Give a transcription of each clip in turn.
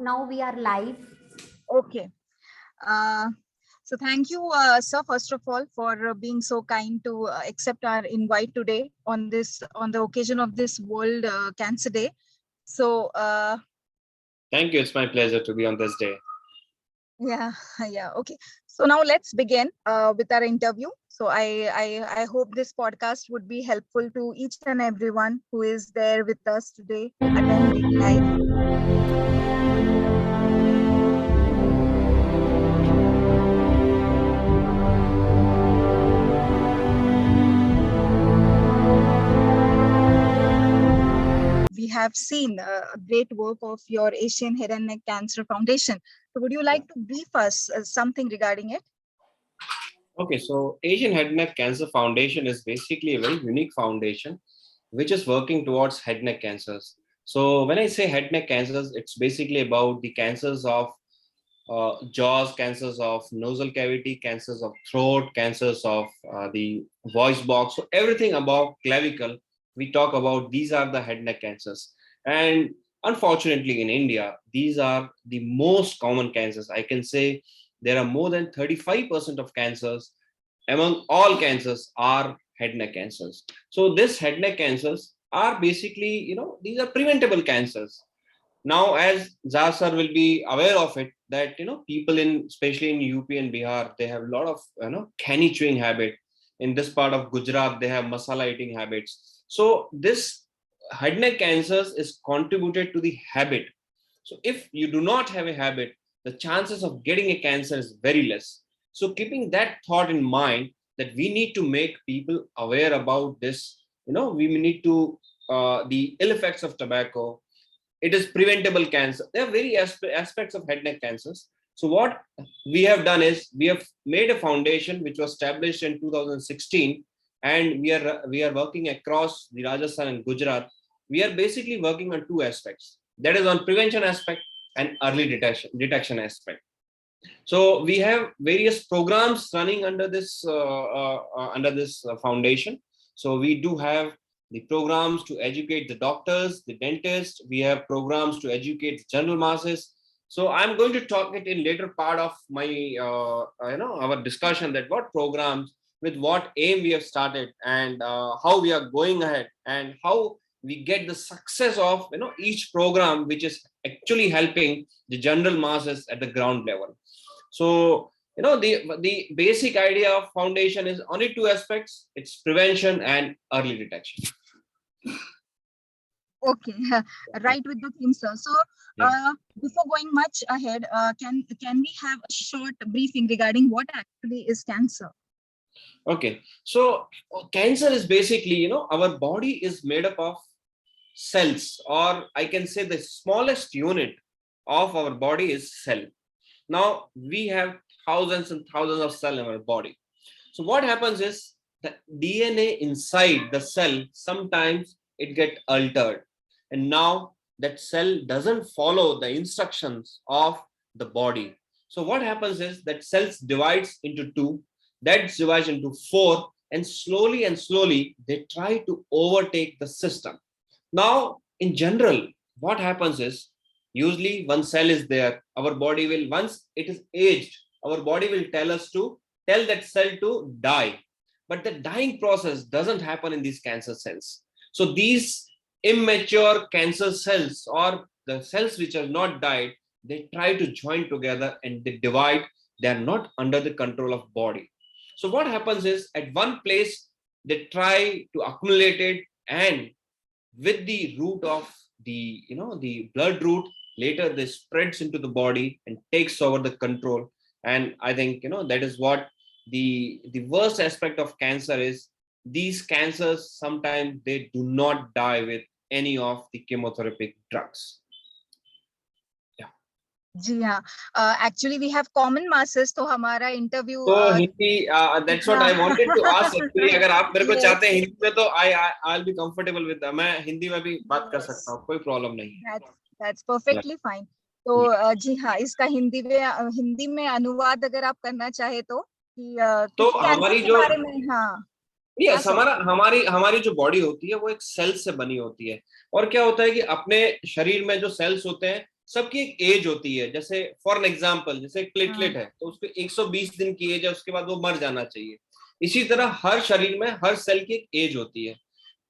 Now we are live. Okay. So thank you, sir, first of all, for being so kind to accept our invite today on the occasion of this World Cancer Day. So Thank you. It's my pleasure to be on this day. yeah, yeah. Okay. So now let's begin with our interview. So I hope this podcast would be helpful to each and everyone who is there with us today, attending live. We have seen a great work of your Asian Head and Neck Cancer Foundation. So would you like to brief us something regarding it? Okay, so Asian Head Neck Cancer Foundation is basically a very unique foundation which is working towards head neck cancers. So when I say head neck cancers, it's basically about the cancers of jaws, cancers of nasal cavity, cancers of throat, cancers of the voice box. So everything above clavicle, we talk about, these are the head neck cancers. And unfortunately in India, these are the most common cancers. I can say there are more than 35% of cancers among all cancers are head neck cancers. So this head neck cancers are basically, these are preventable cancers. Now, as Zah sir will be aware of it, that people in, especially in UP and Bihar, they have a lot of canny chewing habit. In this part of Gujarat, they have masala eating habits. So this head neck cancers is contributed to the habit. So if you do not have a habit, the chances of getting a cancer is very less. So keeping that thought in mind, that we need to make people aware about this, we need to the ill effects of tobacco. It is preventable cancer. There are various aspects of head neck cancers. So what we have done is we have made a foundation which was established in 2016, and we are working across the Rajasthan and Gujarat. We are basically working on two aspects. That is on prevention aspect and early detection aspect. So we have various programs running under this foundation. So we do have the programs to educate the doctors, the dentists. We have programs to educate the general masses. So I'm going to talk it in later part of my our discussion, that what programs, with what aim we have started, and how we are going ahead, and how we get the success of each program which is actually helping the general masses at the ground level. So the basic idea of foundation is only two aspects: it's prevention and early detection. Okay, right with the theme, sir. So before going much ahead, can we have a short briefing regarding what actually is cancer? Okay, so cancer is basically, our body is made up of cells, or I can say the smallest unit of our body is cell. Now we have thousands and thousands of cells in our body. So what happens is the DNA inside the cell, sometimes it get altered, and now that cell doesn't follow the instructions of the body. So what happens is that cells divides into two, that divides into four, and slowly they try to overtake the system. Now in general, what happens is, usually one cell is there, our body will, once it is aged, our body will tell that cell to die. But the dying process doesn't happen in these cancer cells. So these immature cancer cells, or the cells which have not died, they try to join together and they divide. They are not under the control of body. So what happens is, at one place they try to accumulate it, and with the root of the blood root, later this spreads into the body and takes over the control. And I think that is what the worst aspect of cancer is. These cancers, sometimes they do not die with any of the chemotherapeutic drugs. Yeah, actually we have common masses, तो हमारा interview. तो Hindi, that's what I wanted to ask actually. अगर आप मेरे को चाहते हैं हिंदी में, तो I'll be comfortable with that. मैं हिंदी में भी बात कर सकता हूँ, कोई प्रॉब्लम नहीं. That's perfectly fine. तो जी हाँ, इसका हिंदी में अनुवाद अगर आप करना चाहे तो तो हमारी जो बारे में, हाँ यस, हमारी जो बॉडी होती है वो एक सेल से बनी होती है. और क्या होता है कि अपने शरीर में जो सेल्स होते हैं, सबकी एक एज होती है, जैसे फॉर एन एग्जाम्पल जैसे एक प्लेटलेट है तो उसको 120 दिन की एज है, उसके बाद वो मर जाना चाहिए। इसी तरह हर शरीर में हर सेल की एक एज होती है।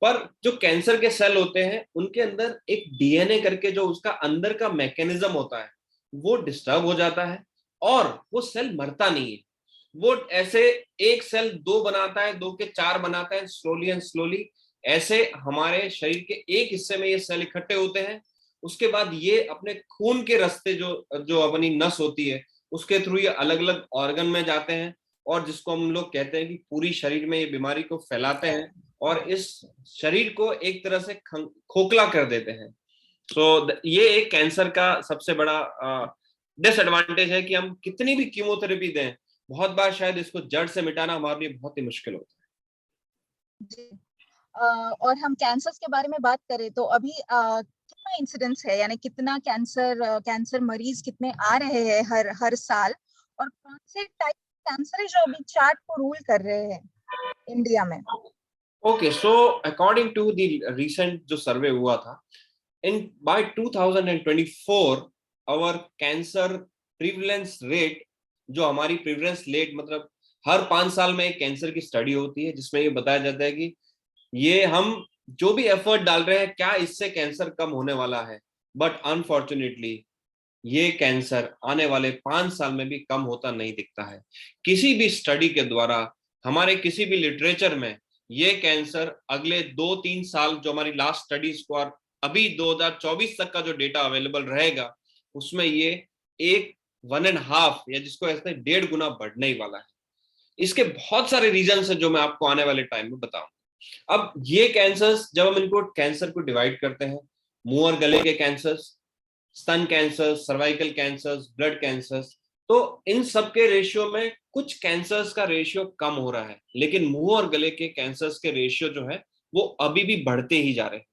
पर जो कैंसर के सेल होते हैं उनके अंदर एक डीएनए करके जो उसका अंदर का मैकेनिज्म होता है वो डिस्टर्ब हो जाता है और वो सेल मरता नहीं है। वो ऐसे एक सेल दो बनाता है, दो के चार बनाता है, स्लोली एंड स्लोली ऐसे हमारे शरीर के एक हिस्से में ये सेल इकट्ठे होते हैं। उसके बाद ये अपने खून के रास्ते जो जो अपनी नस होती है उसके थ्रू ये अलग अलग ऑर्गन में जाते हैं और जिसको हम लोग कहते हैं कि पूरी शरीर में ये बीमारी को फैलाते हैं और इस शरीर को एक तरह से खोखला कर देते हैं। ये एक कैंसर का सबसे बड़ा डिसएडवांटेज है कि हम कितनी भी कीमोथेरेपी दें, बहुत बार शायद इसको जड़ से मिटाना हमारे लिए बहुत ही मुश्किल होता है। जी। और हम कैंसर के बारे में बात करें तो अभी कितना इंसिडेंस है, यानी कितना कैंसर मरीज कितने आ रहे हैं हर साल, और कौन से टाइप कैंसर है जो अभी चार्ट को रूल कर रहे हैं इंडिया में? Okay, so according to the recent जो सर्वे हुआ था, in by 2024 our cancer prevalence rate, जो हमारी प्रिवलेंस रेट मतलब हर 5 साल में एक कैंसर की स्टडी होती है जिसमें ये बताया जाता है कि ये हम जो भी एफर्ट डाल रहे हैं क्या इससे कैंसर कम होने वाला है। बट अनफॉर्चुनेटली ये कैंसर आने वाले 5 साल में भी कम होता नहीं दिखता है। किसी भी स्टडी के द्वारा, हमारे किसी भी लिटरेचर में ये कैंसर अगले 2-3 साल, जो हमारी लास्ट स्टडीज को और अभी 2024 तक का जो डेटा अवेलेबल रहेगा उसमें ये 1.5 या जिसको ऐसे 1.5 गुना बढ़ने ही वाला है। इसके बहुत सारे रीजन है जो मैं आपको आने वाले टाइम में बताऊंगा। अब ये कैंसर्स जब हम इनको कैंसर को डिवाइड करते हैं, मुंह और गले के कैंसर्स, स्तन cancer, cervical cancers, blood cancers, तो इन सब के रेशियो में कुछ कैंसर्स का रेशियो कम हो रहा है, लेकिन मुंह और गले के कैंसर्स के रेशियो जो है वो अभी भी बढ़ते ही जा रहे हैं।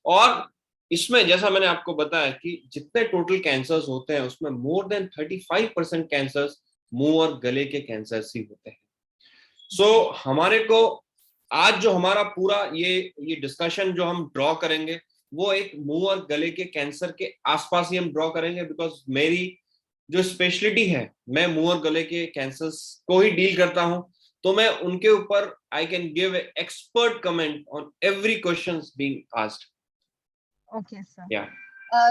और इसमें जैसा मैंने आपको बताया कि जितने टोटल कैंसर्स होते हैं उसमें मोर देन 35% कैंसर्स मुंह और गले के कैंसर्स ही होते हैं। हमारे को आज जो हमारा पूरा ये डिस्कशन जो हम ड्रॉ करेंगे वो एक मुंह और गले के कैंसर के आसपास ही हम ड्रॉ करेंगे, बिकॉज मेरी जो स्पेशलिटी है मैं मुंह और गले के कैंसर्स को ही डील करता हूं, तो मैं उनके ऊपर I can give expert comment on every question being asked. Okay sir. या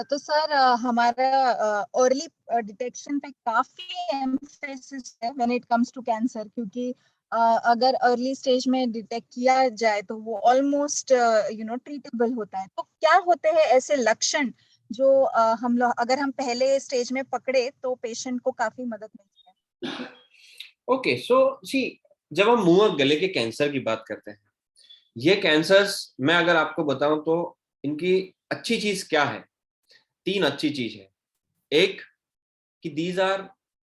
तो सर हमारा अर्ली डिटेक्शन पे काफी एम्फेसिस है when it comes to cancer, क्योंकि अगर अर्ली स्टेज में डिटेक्ट किया जाए तो वो ऑलमोस्ट ट्रीटेबल होता है। तो क्या होते हैं ऐसे लक्षण जो हम लोग अगर हम पहले स्टेज में पकड़े तो पेशेंट को काफी मदद मिलती है? ओके, सो सी, जब हम मुंह और गले के कैंसर की बात करते हैं, ये कैंसर्स मैं अगर आपको बताऊं तो इनकी अच्छी चीज क्या है, 3 अच्छी चीज है। एक कि दीज आर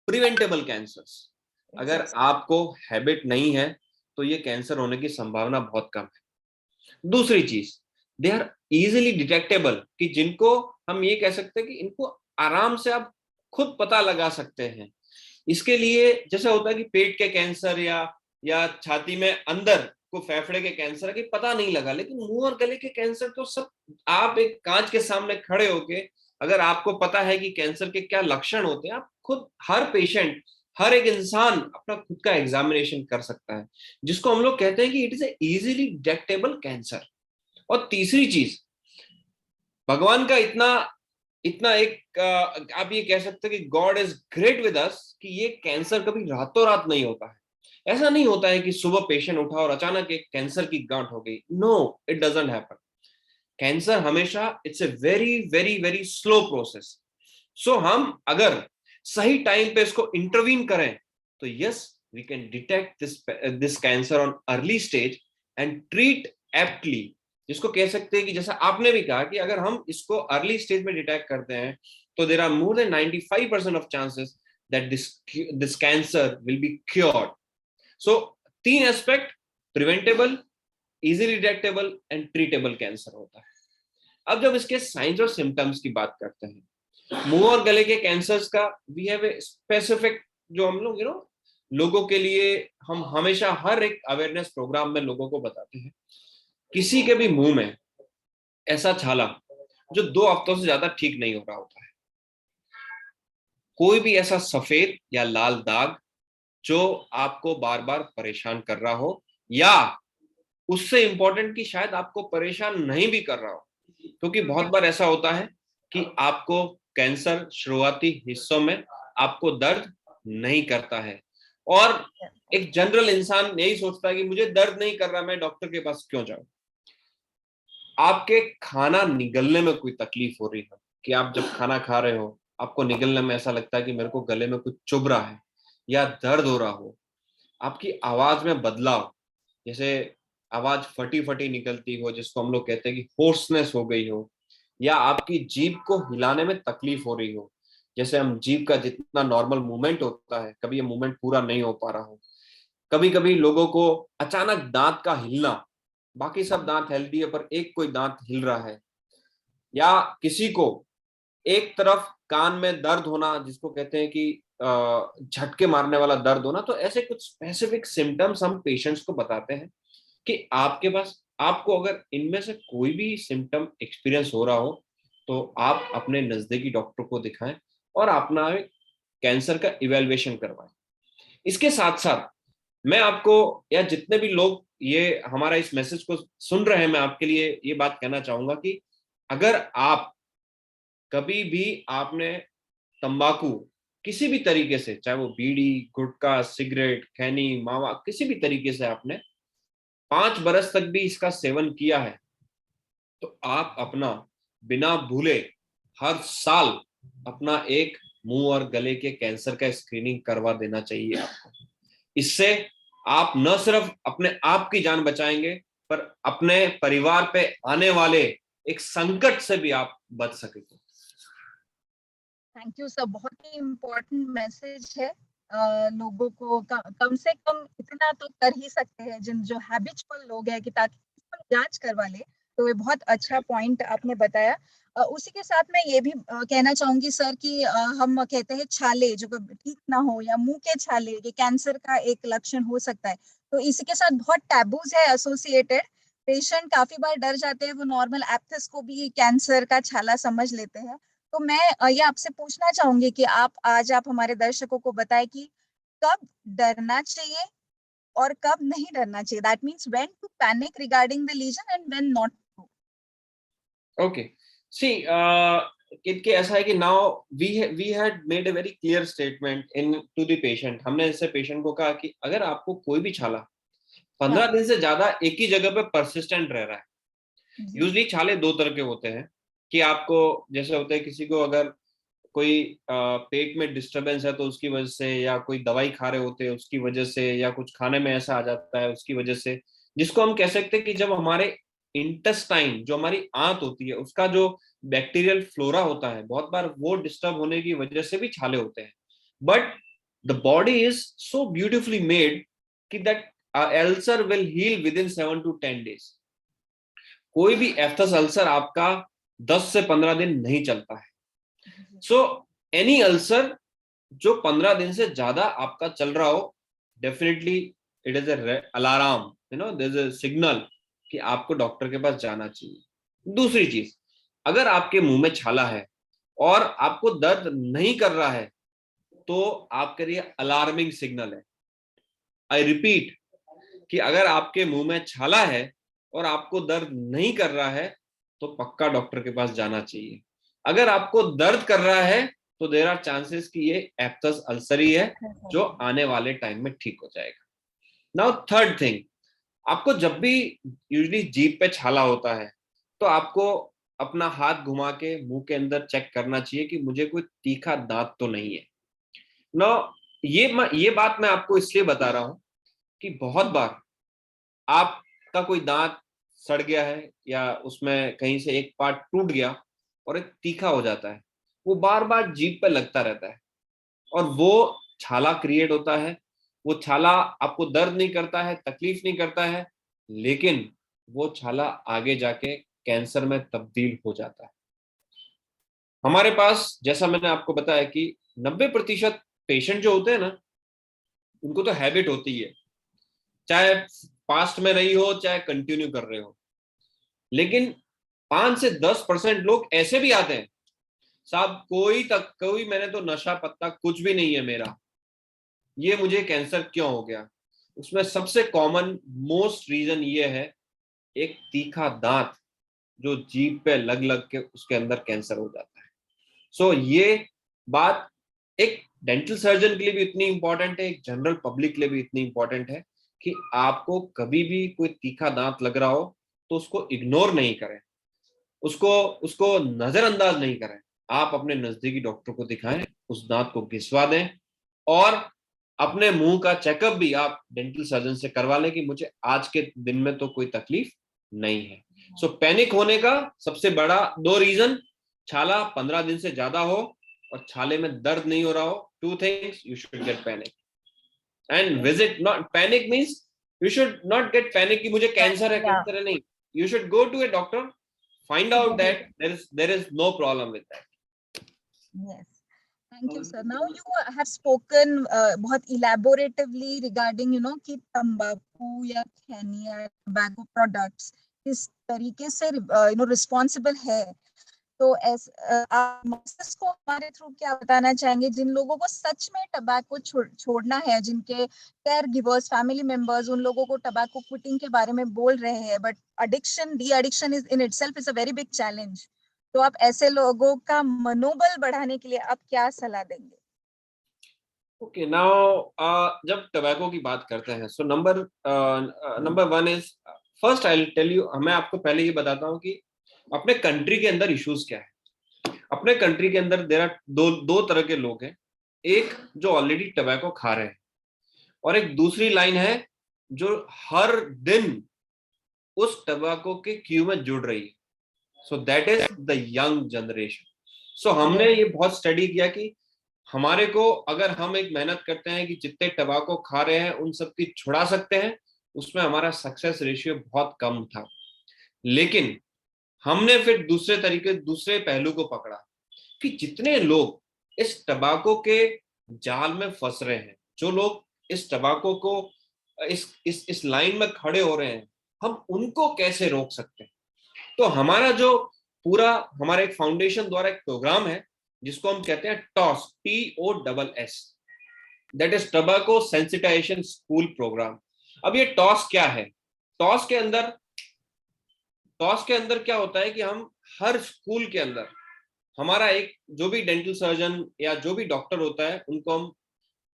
प्रिवेंटेबल कैंसर्स। अगर आपको हैबिट नहीं है तो ये कैंसर होने की संभावना बहुत कम है। दूसरी चीज, दे आर इजीली डिटेक्टेबल, कि जिनको हम ये कह सकते हैं कि इनको आराम से आप खुद पता लगा सकते हैं। इसके लिए जैसे होता है कि पेट के कैंसर या छाती में अंदर को फेफड़े के कैंसर की पता नहीं लगा, लेकिन मुंह और गले के कैंसर तो सब आप एक कांच के सामने खड़े होके अगर आपको पता है कि कैंसर के क्या लक्षण होते हैं, आप खुद हर पेशेंट, हर एक इंसान अपना खुद का एग्जामिनेशन कर सकता है, जिसको हम लोग कहते हैं कि it is A easily detectable cancer. और तीसरी चीज, भगवान का इतना इतना एक आप ये कह सकते हैं कि God is great with us कि ये कैंसर कभी रातों रात नहीं होता है। ऐसा नहीं होता है कि सुबह पेशेंट उठा और अचानक एक कैंसर की गांठ हो गई। No, it doesn't happen. Cancer हमेशा it's a very very very slow process. हम अगर सही टाइम पे इसको इंटरवीन करें तो yes, we can detect this cancer on early stage and treat aptly. जिसको कह सकते हैं कि जैसा आपने भी कहा कि अगर हम इसको अर्ली स्टेज में डिटेक्ट करते हैं तो there are more than 95% of chances that this cancer will be cured. So 3 aspect, preventable, easily detectable and treatable cancer होता है। अब जब इसके साइंस और सिम्टम्स की बात करते हैं, मुंह और गले के कैंसर्स का वी हैव ए स्पेसिफिक, जो हम लोग लोगों के लिए हम हमेशा हर एक अवेयरनेस प्रोग्राम में लोगों को बताते हैं। किसी के भी मुंह में ऐसा छाला जो 2 हफ्तों से ज्यादा ठीक नहीं हो रहा होता है, कोई भी ऐसा सफेद या लाल दाग जो आपको बार बार परेशान कर रहा हो, या उससे इंपॉर्टेंट कि शायद आपको परेशान नहीं भी कर रहा हो, क्योंकि बहुत बार ऐसा होता है कि आपको कैंसर शुरुआती हिस्सों में आपको दर्द नहीं करता है, और एक जनरल इंसान यही सोचता है कि मुझे दर्द नहीं कर रहा, मैं डॉक्टर के पास क्यों जाऊं। आपके खाना निगलने में कोई तकलीफ हो रही है, कि आप जब खाना खा रहे हो आपको निगलने में ऐसा लगता है कि मेरे को गले में कुछ चुभ रहा है, या दर्द हो रहा हो, आपकी आवाज में बदलाव, जैसे आवाज फटी फटी निकलती हो, जिसको हम लोग कहते हैं कि होर्सनेस हो गई हो, या आपकी जीभ को हिलाने में तकलीफ हो रही हो, जैसे हम जीभ का जितना नॉर्मल मूवमेंट होता है कभी ये मूवमेंट पूरा नहीं हो पा रहा हो, कभी कभी लोगों को अचानक दांत का हिलना, बाकी सब दांत हेल्दी है पर एक कोई दांत हिल रहा है, या किसी को एक तरफ कान में दर्द होना, जिसको कहते हैं कि झटके मारने वाला दर्द होना। तो ऐसे कुछ स्पेसिफिक सिम्टम्स हम पेशेंट्स को बताते हैं कि आपके पास, आपको अगर इनमें से कोई भी सिम्टम एक्सपीरियंस हो रहा हो तो आप अपने नजदीकी डॉक्टर को दिखाएं और अपना कैंसर का इवेल्युएशन करवाएं। इसके साथ साथ मैं आपको, या जितने भी लोग ये हमारा इस मैसेज को सुन रहे हैं, मैं आपके लिए ये बात कहना चाहूंगा कि अगर आप कभी भी आपने तंबाकू किसी भी तरीके से, चाहे वो बीड़ी, गुटखा, सिगरेट, खैनी, मावा, किसी भी तरीके से आपने 5 बरस तक भी इसका सेवन किया है, तो आप अपना बिना भूले हर साल अपना एक मुंह और गले के कैंसर का स्क्रीनिंग करवा देना चाहिए आपको। इससे आप न सिर्फ अपने आप की जान बचाएंगे, पर अपने परिवार पे आने वाले एक संकट से भी आप बच सकेंगे। थैंक यू सर, बहुत ही इम्पोर्टेंट मैसेज है। लोगों को कम से कम इतना तो कर ही सकते हैं जिन जो हैबिचुअल लोग हैं, कि ताकि जांच करवा ले। तो ये बहुत अच्छा पॉइंट आपने बताया। उसी के साथ मैं ये भी कहना चाहूंगी सर कि हम कहते हैं छाले जो ठीक ना हो, या मुंह के छाले, ये कैंसर का एक लक्षण हो सकता है। तो इसी के साथ बहुत टैबूज है एसोसिएटेड। पेशेंट काफी बार डर जाते हैं, वो नॉर्मल एप्थस को भी कैंसर का छाला समझ लेते हैं। तो मैं ये आपसे पूछना चाहूंगी कि आप हमारे दर्शकों को बताएं कि कब डरना चाहिए और कब नहीं डरना चाहिए। That means when to panic regarding the lesion and when not to. Okay, see कि ऐसा है कि now we had made a very clear statement into the patient. हमने ऐसे पेशेंट को कहा कि अगर आपको कोई भी छाला 15 दिन से ज्यादा एक ही जगह पे परसिस्टेंट रह रहा है, यूजली छाले दो तरह के होते हैं, कि आपको जैसे होते हैं किसी को अगर कोई पेट में डिस्टरबेंस है तो उसकी वजह से, या कोई दवाई खा रहे होते हैं उसकी वजह से, या कुछ खाने में ऐसा आ जाता है उसकी वजह से, जिसको हम कह सकते हैं कि जब हमारे इंटेस्टाइन, जो हमारी आंत होती है, उसका जो बैक्टीरियल फ्लोरा होता है, बहुत बार वो डिस्टर्ब होने की वजह से भी छाले होते हैं। But the body is so beautifully made कि that ulcer will heal within 7 to 10 days। कोई भी एफ्थस अल्सर आपका 10 से 15 दिन नहीं चलता है। सो एनी अल्सर जो 15 दिन से ज्यादा आपका चल रहा हो, definitely it is alarm, there is a signal कि आपको डॉक्टर के पास जाना चाहिए। दूसरी चीज, अगर आपके मुंह में छाला है और आपको दर्द नहीं कर रहा है, तो आपके लिए अलार्मिंग सिग्नल है। आई रिपीट कि अगर आपके मुंह में छाला है और आपको दर्द नहीं कर रहा है, तो पक्का डॉक्टर के पास जाना चाहिए। अगर आपको दर्द कर रहा है तो देयर आर चांसेस कि ये एप्थस अल्सर ही है, जो आने वाले टाइम में ठीक हो जाएगा। नाउ थर्ड थिंग, आपको जब भी यूजुअली जीभ पे छाला होता है तो आपको अपना हाथ घुमा के मुंह के अंदर चेक करना चाहिए कि मुझे कोई तीखा दांत तो नहीं है। नो, ये बात मैं आपको इसलिए बता रहा हूं कि बहुत बार आपका कोई दांत सड़ गया है, या उसमें कहीं से एक पार्ट टूट गया और एक तीखा हो जाता है, वो बार बार जीभ पे लगता रहता है और वो छाला क्रिएट होता है। वो छाला आपको दर्द नहीं करता है, तकलीफ नहीं करता है, लेकिन वो छाला आगे जाके कैंसर में तब्दील हो जाता है। हमारे पास, जैसा मैंने आपको बताया कि 90% पेशेंट जो होते हैं ना, उनको तो हैबिट होती है, चाहे पास्ट में रही हो चाहे कंटिन्यू कर रहे हो, लेकिन 5 से 10% लोग ऐसे भी आते हैं साहब कोई मैंने तो नशा पत्ता कुछ भी नहीं है मेरा, ये मुझे कैंसर क्यों हो गया? उसमें सबसे कॉमन मोस्ट रीजन ये है, एक तीखा दांत जो जीभ पे लग लग के उसके अंदर कैंसर हो जाता है। सो ये बात एक डेंटल सर्जन के लिए भी इतनी इंपॉर्टेंट है, एक जनरल पब्लिक के लिए भी इतनी इंपॉर्टेंट है कि आपको कभी भी कोई तीखा दांत लग रहा हो तो उसको इग्नोर नहीं करें, उसको उसको नजरअंदाज नहीं करें। आप अपने नजदीकी डॉक्टर को दिखाएं, उस दांत को घिसवा दें, और अपने मुंह का चेकअप भी आप डेंटल सर्जन से करवा लें कि मुझे आज के दिन में तो कोई तकलीफ नहीं है। सो पैनिक होने का सबसे बड़ा दो रीजन, छाला 15 दिन से ज्यादा हो और छाले में दर्द नहीं हो रहा हो, two things you should get panic and visit, not panic means you should not get panic कि मुझे कैंसर है, Yeah. कैंसर है, नहीं, you should go to a doctor, find out that there is no problem with that. Yes. Thank you, sir. Now you have spoken बहुत elaboratively regarding कि तंबाकू या खैनी या tobacco products किस तरीके से responsible है। तो आप masses को हमारे थ्रू क्या बताना चाहेंगे जिन लोगों को सच में टबैको छोड़ना है, जिनके केयर गिवर्स, फैमिली मेंबर्स उन लोगों को टबैको क्विटिंग के बारे में बोल रहे हैं, but addiction, de addiction is in itself is a very big challenge. तो आप ऐसे लोगों का मनोबल बढ़ाने के लिए आप क्या सलाह देंगे? Okay, now जब टबैको की बात करते हैं, so number one is, first I will tell you, मैं आपको पहले ये बताता हूँ कि अपने कंट्री के अंदर इश्यूज क्या है। अपने कंट्री के अंदर देर आर दो तरह के लोग हैं, एक जो ऑलरेडी टबैको खा रहे हैं, और एक दूसरी लाइन है जो हर दिन उस टबैको के क्यू में जुड़ रही है। So that is the young generation. So हमने ये बहुत स्टडी किया कि हमारे को अगर हम एक मेहनत करते हैं कि जितने टबैको खा रहे हैं उन सब की छुड़ा सकते हैं, उसमें हमारा सक्सेस रेशियो बहुत कम था। लेकिन हमने फिर दूसरे पहलू को पकड़ा कि जितने लोग इस टबैको के जाल में फंस रहे हैं, जो लोग इस टबैको को इस लाइन में खड़े हो रहे हैं, हम उनको कैसे रोक सकते हैं। तो हमारा जो पूरा हमारा एक फाउंडेशन द्वारा एक प्रोग्राम है जिसको हम कहते हैं TOSS, TOSS, that is tobacco sensitization school programme. अब ये टॉस क्या है? टॉस के अंदर क्या होता है कि हम हर स्कूल के अंदर हमारा एक जो भी डेंटल सर्जन या जो भी डॉक्टर होता है उनको हम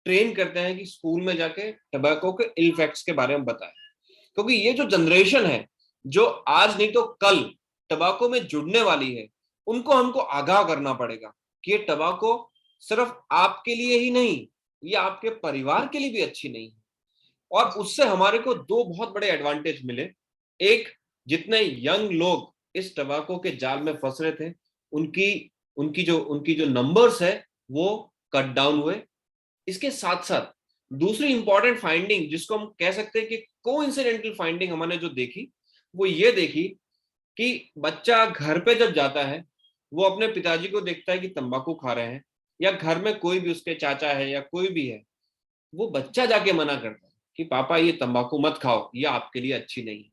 ट्रेन करते हैं कि स्कूल में जाके टबैको के इफेक्ट्स के बारे में बताएं, क्योंकि ये जो जनरेशन है जो आज नहीं तो कल टबैको में जुड़ने वाली है, उनको हमको आगाह करना पड़ेगा कि ये टबैको सिर्फ आपके लिए ही नहीं, ये आपके परिवार के लिए भी अच्छी नहीं है। और उससे हमारे को दो बहुत बड़े एडवांटेज मिले। एक, जितने यंग लोग इस टबैको के जाल में फंस रहे थे उनकी जो नंबर्स है वो कट डाउन हुए। इसके साथ साथ दूसरी इंपॉर्टेंट फाइंडिंग जिसको हम कह सकते हैं कि कोइंसिडेंटल फाइंडिंग हमने जो देखी, वो ये देखी कि बच्चा घर पे जब जाता है वो अपने पिताजी को देखता है कि तंबाकू खा रहे हैं, या घर में कोई भी उसके चाचा है या कोई भी है, वो बच्चा जाके मना करता है कि पापा ये तंबाकू मत खाओ, ये आपके लिए अच्छी नहीं है।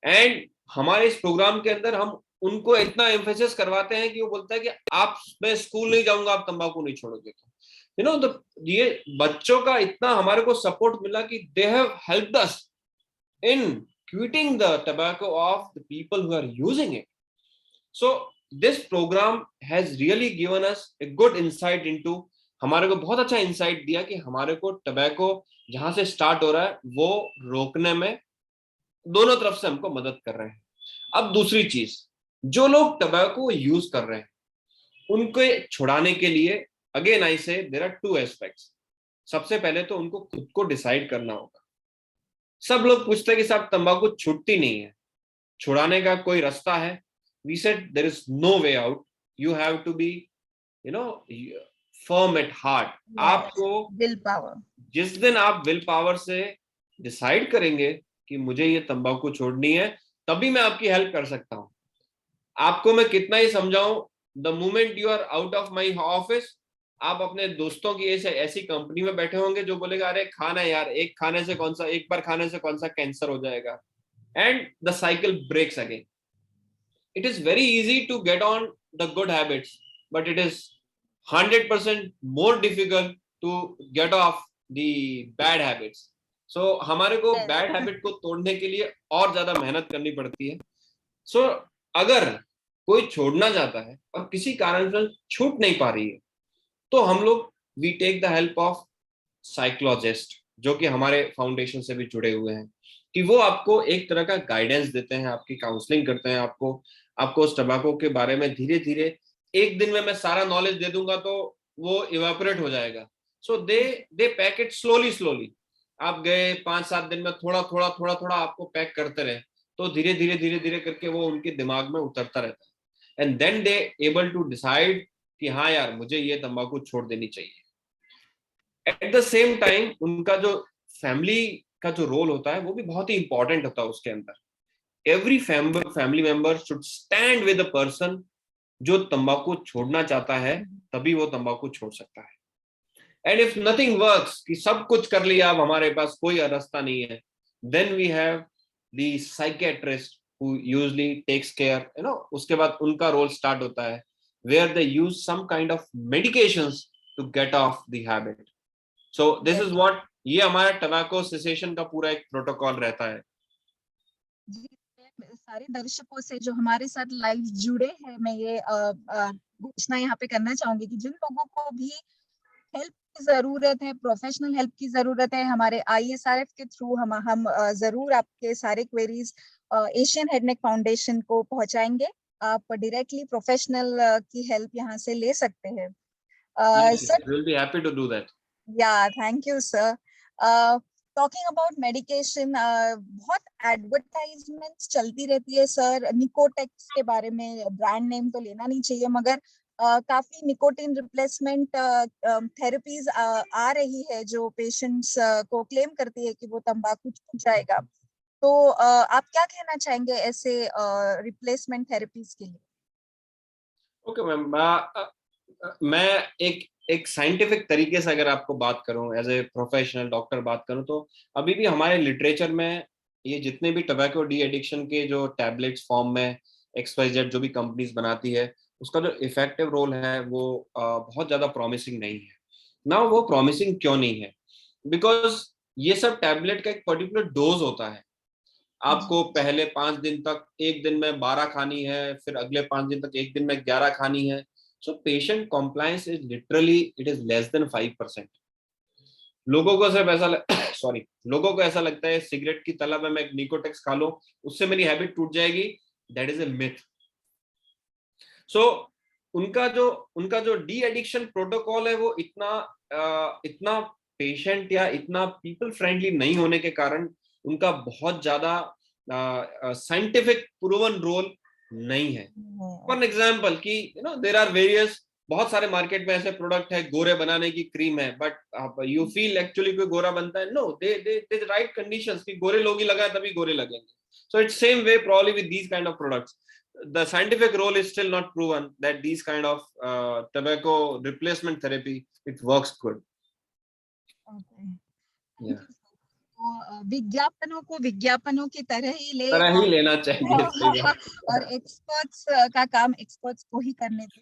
एंड हमारे इस प्रोग्राम के अंदर हम उनको इतना एम्फेसिस करवाते हैं कि वो बोलता है कि आप, मैं स्कूल नहीं जाऊंगा आप तंबाकू नहीं छोड़ोगे तो ये बच्चों का इतना हमारे को सपोर्ट मिला कि they have helped us in quitting the tobacco of the people who are using it. So this programme has really given us a good insight into, हमारे को बहुत अच्छा इंसाइट दिया कि हमारे को टबैको जहां से स्टार्ट हो रहा है वो रोकने में दोनों तरफ से हमको मदद कर रहे हैं। अब दूसरी चीज, जो लोग टबैको यूज कर रहे हैं उनके छुड़ाने के लिए, अगेन आई से देयर आर टू एस्पेक्ट्स। सबसे पहले तो उनको खुद को डिसाइड करना होगा। सब लोग पूछते हैं कि साहब तंबाकू छूटती नहीं है, छुड़ाने का कोई रास्ता है? We said there is no way out, you have to be firm at heart. आपको विल पावर, जिस दिन आप विल पावर से डिसाइड करेंगे कि मुझे ये तंबाकू छोड़नी है, तभी मैं आपकी हेल्प कर सकता हूं। आपको मैं कितना ही समझाऊं, the moment you are out of my office, आप अपने दोस्तों की ऐसी कंपनी में बैठे होंगे जो बोलेगा अरे खाना यार, एक बार खाने से कौन सा कैंसर हो जाएगा, and the cycle breaks again. It is very easy to get on the good habits, but it is 100% more difficult to get off the bad habits. So हमारे को Yes. bad habit को तोड़ने के लिए और ज्यादा मेहनत करनी पड़ती है. So अगर कोई छोड़ना चाहता है और किसी कारण से छूट नहीं पा रही है, तो हम लोग we take the help of psychologist, जो कि हमारे फाउंडेशन से भी जुड़े हुए हैं, कि वो आपको एक तरह का गाइडेंस देते हैं, आपकी काउंसलिंग करते हैं, आपको उस टबैको के बारे में धीरे धीरे. एक दिन में मैं सारा नॉलेज दे दूंगा तो वो इवेपोरेट हो जाएगा. सो दे पैक इट स्लोली स्लोली. आप गए 5-7 दिन में थोड़ा थोड़ा थोड़ा थोड़ा आपको पैक करते रहे, तो धीरे धीरे करके वो उनके दिमाग में उतरता रहता है. And then they able to decide कि हाँ यार, मुझे ये तंबाकू छोड़ देनी चाहिए. एट द सेम टाइम उनका जो फैमिली का जो रोल होता है वो भी बहुत ही इंपॉर्टेंट होता है उसके अंदर. Every family member should stand with a person जो तंबाकू छोड़ना चाहता है, तभी वो तंबाकू छोड़ सकता है. एंड इफ नथिंग वर्क्स, कि सब कुछ कर लिया, अब हमारे पास कोई रास्ता नहीं है, then we have the psychiatrist who usually takes care, उसके बाद उनका रोल स्टार्ट होता है, where they use some kind of medications to get off the habit. So this is what, ये हमारा टबैको सेसेशन का पूरा एक प्रोटोकॉल रहता है. जी, सारे दर्शकों से जो हमारे साथ लाइव जुड़े हैं, मैं ये घोषणा यहाँ पे करना चाहूंगी कि जिन लोगों को भी हेल्प की जरूरत है, प्रोफेशनल हेल्प की जरूरत है, हमारे ISRF के थ्रू हम जरूर आपके सारे क्वेरीज एशियन हेड नेक फाउंडेशन को पहुंचाएंगे. आप डायरेक्टली प्रोफेशनल की हेल्प यहाँ से ले सकते हैं. Sir, We will be happy to do that. या thank you sir. Talking about medication, बहुत एडवर्टाइजमेंट्स चलती रहती है सर निकोटेक्स के बारे में. ब्रांड नेम तो लेना नहीं चाहिए, मगर काफी निकोटिन रिप्लेसमेंट थेरेपीज आ रही है जो पेशेंट्स को क्लेम करती है कि वो तंबाकू छूट जाएगा. तो आप क्या कहना चाहेंगे ऐसे रिप्लेसमेंट थेरेपीज के लिए? ओके मैम, मैं एक साइंटिफिक तरीके से अगर आपको बात करूं, एज ए प्रोफेशनल डॉक्टर बात करूं, तो अभी भी हमारे लिटरेचर में ये जितने भी टबैको डी एडिक्शन के जो टैबलेट्स फॉर्म में XYZ जो भी कंपनीज बनाती है, उसका जो इफेक्टिव रोल है वो बहुत ज्यादा प्रॉमिसिंग नहीं है ना. वो प्रॉमिसिंग क्यों नहीं है? बिकॉज ये सब टैबलेट का एक पर्टिकुलर डोज होता है. आपको पहले 5 दिन तक एक दिन में 12 खानी है, फिर अगले 5 दिन तक एक दिन में 11 खानी है. So patient compliance is literally, it is less than 5%. लोगों को सिर्फ ऐसा सॉरी लोगों को ऐसा लगता है सिगरेट की तलब में मैं एक निकोटेक्स खा लूं उससे मेरी हैबिट टूट जाएगी. That is a myth. So उनका जो डी एडिक्शन प्रोटोकॉल है वो इतना पेशेंट या इतना पीपल फ्रेंडली नहीं होने के कारण उनका बहुत ज्यादा साइंटिफिक प्रूवन रोल नहीं है. फॉर एग्जाम्पल कि देयर आर वेरियस, बहुत सारे मार्केट में ऐसे प्रोडक्ट है, गोरे बनाने की क्रीम है, बट यू फील एक्चुअली कोई गोरा बनता है? नो, दे राइट कंडीशंस कि गोरे लोग ही लगाए तभी गोरे लगेंगे. So it's same way probably with these kind of products. The scientific role is still not proven that these kind of tobacco replacement therapy, it works good. Okay. Yeah. तो विज्ञापनों की तरह ही लेना चाहिए. और एक्सपर्ट्स का काम एक्सपर्ट्स को ही करने दे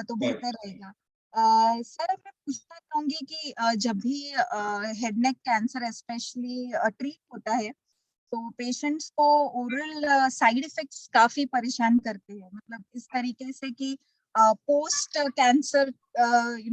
तो बेहतर रहेगा. सर, मैं पूछना चाहूंगी कि जब भी head neck cancer specially treat होता है तो पेशेंट्स को ओरल साइड इफेक्ट्स काफी परेशान करते हैं. मतलब इस तरीके से कि post cancer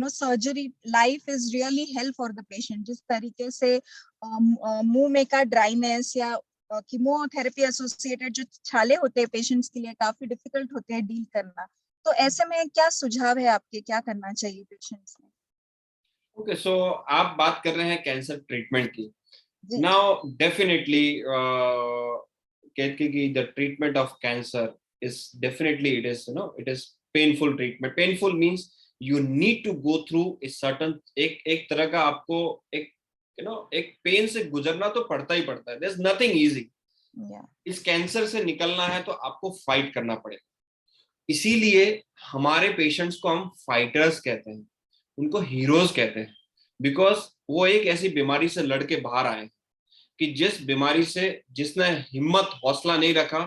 surgery life is really help for the patient. जिस तरीके से मुंह में का ड्राइनेस या कीमोथेरेपी एसोसिएटेड जो छाले होते हैं पेशेंट्स के लिए काफी डिफिकल्ट होते हैं डील करना. तो ऐसे में क्या सुझाव है आपके, क्या करना चाहिए पेशेंट्स में? ओके, सो आप बात कर रहे हैं कैंसर ट्रीटमेंट की. Now, definitely, the treatment of cancer is definitely, it is painful treatment. Painful means you need to go through a certain एक तरह का आपको एक पेन से गुजरना तो पड़ता ही पड़ता है. There's nothing easy. इस कैंसर से निकलना है तो आपको फाइट करना पड़ेगा. इसीलिए हमारे पेशेंट्स को हम फाइटर्स कहते हैं, उनको हीरोज कहते हैं, बिकॉज वो एक ऐसी बीमारी से लड़के बाहर आए कि जिस बीमारी से जिसने हिम्मत हौसला नहीं रखा,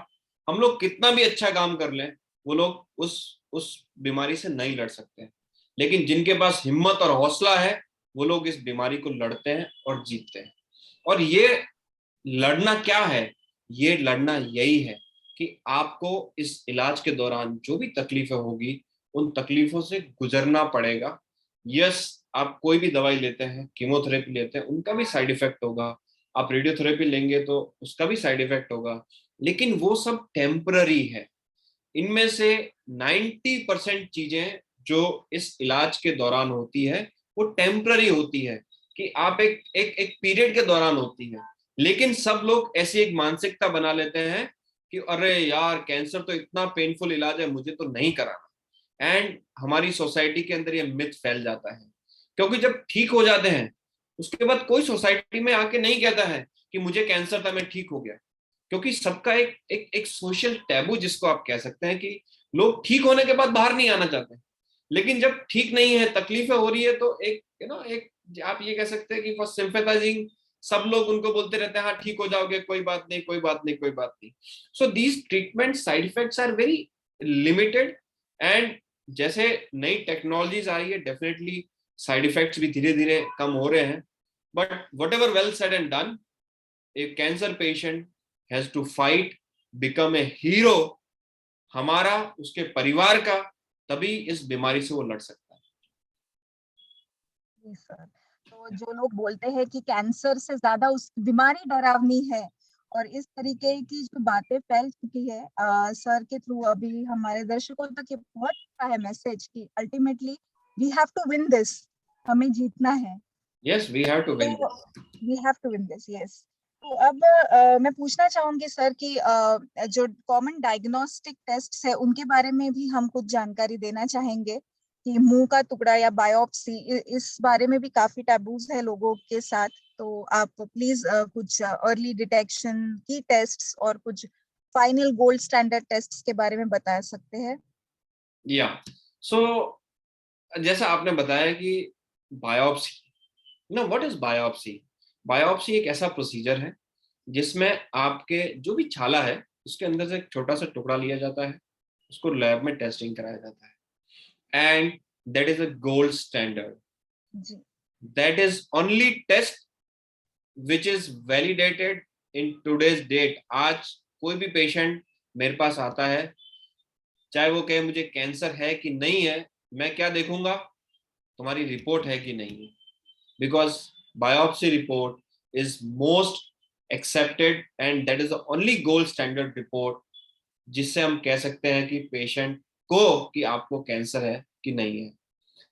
हम लोग कितना भी अच्छा काम कर लें, वो लोग उस उस बीमारी से नहीं लड़ सकते हैं, लेकिन जिनके पास हिम्मत और हौसला है वो लोग इस बीमारी को लड़ते हैं और जीतते हैं। और ये लड़ना क्या है? ये लड़ना यही है कि आपको इस इलाज के दौरान जो भी तकलीफें होगी उन तकलीफों से गुजरना पड़ेगा। यस, आप कोई भी दवाई लेते हैं, कीमोथेरेपी लेते हैं, उनका भी साइड इफेक्ट होगा, आप रेडियोथेरेपी लेंगे तो उसका भी साइड इफेक्ट होगा, लेकिन वो सब टेम्पररी है। इनमें से 90% चीजें जो इस इलाज के दौरान होती है वो टेम्पररी होती है, कि आप एक एक एक पीरियड के दौरान होती है। लेकिन सब लोग ऐसी एक मानसिकता बना लेते हैं कि अरे यार, कैंसर तो इतना पेनफुल इलाज है, मुझे तो नहीं कराना। एंड हमारी सोसाइटी के अंदर ये मिथ फैल जाता है, क्योंकि जब ठीक हो जाते हैं उसके बाद कोई सोसाइटी में आके नहीं कहता है कि मुझे कैंसर था, मैं ठीक हो गया। क्योंकि सबका एक एक एक सोशल टैबू जिसको आप कह सकते हैं, कि लोग ठीक होने के बाद बाहर नहीं आना चाहते, लेकिन जब ठीक नहीं है, तकलीफें हो रही है, तो एक एक आप ये कह सकते हैं कि फॉर सिंपैथाइजिंग सब लोग उनको बोलते रहते हैं, हाँ ठीक हो जाओगे, कोई बात नहीं, कोई बात नहीं, कोई बात नहीं। So these treatment side effects are very limited. And जैसे नई टेक्नोलॉजीज आ रही है, डेफिनेटली साइड इफेक्ट्स भी धीरे धीरे कम हो रहे हैं। But whatever well said and done, a cancer patient has to fight, become a hero, हमारा, उसके परिवार का, तभी इस बीमारी से वो लड़ सकता है। जी सर। तो जो लोग बोलते हैं कि कैंसर से ज्यादा उस बीमारी डरावनी है, और इस तरीके की जो बातें फैल चुकी है सर के थ्रू, अभी हमारे दर्शकों तक ये पहुंच चुका है मैसेज कि ultimately we have to win this, हमें जीतना है। Yes, we have to win तो this. We have to win this, yes. तो अब मैं पूछना चाहूंगी सर कि जो कॉमन डायग्नोस्टिक टेस्ट है उनके बारे में भी हम कुछ जानकारी देना चाहेंगे, कि मुंह का टुकड़ा या बायोप्सी, इस बारे में भी काफी टैबूज है लोगों के साथ। तो आप प्लीज कुछ अर्ली डिटेक्शन की टेस्ट्स और कुछ फाइनल गोल्ड स्टैंडर्ड टेस्ट्स के बारे में बता सकते हैं? या सो जैसा आपने बताया कि biopsy, what is biopsy? Biopsy एक ऐसा प्रोसीजर है जिसमें आपके जो भी छाला है उसके अंदर से एक छोटा सा टुकड़ा लिया जाता है, उसको लैब में टेस्टिंग कराया जाता है, and that is a gold standard. जी। That is only test which is validated in today's date. आज कोई भी पेशेंट मेरे पास आता है, चाहे वो कहे मुझे कैंसर है कि नहीं है, मैं क्या देखूंगा? तुम्हारी रिपोर्ट है कि नहीं है, because biopsy report is most accepted and that is the only gold standard report जिससे हम कह सकते हैं कि पेशेंट को कि आपको कैंसर है कि नहीं है।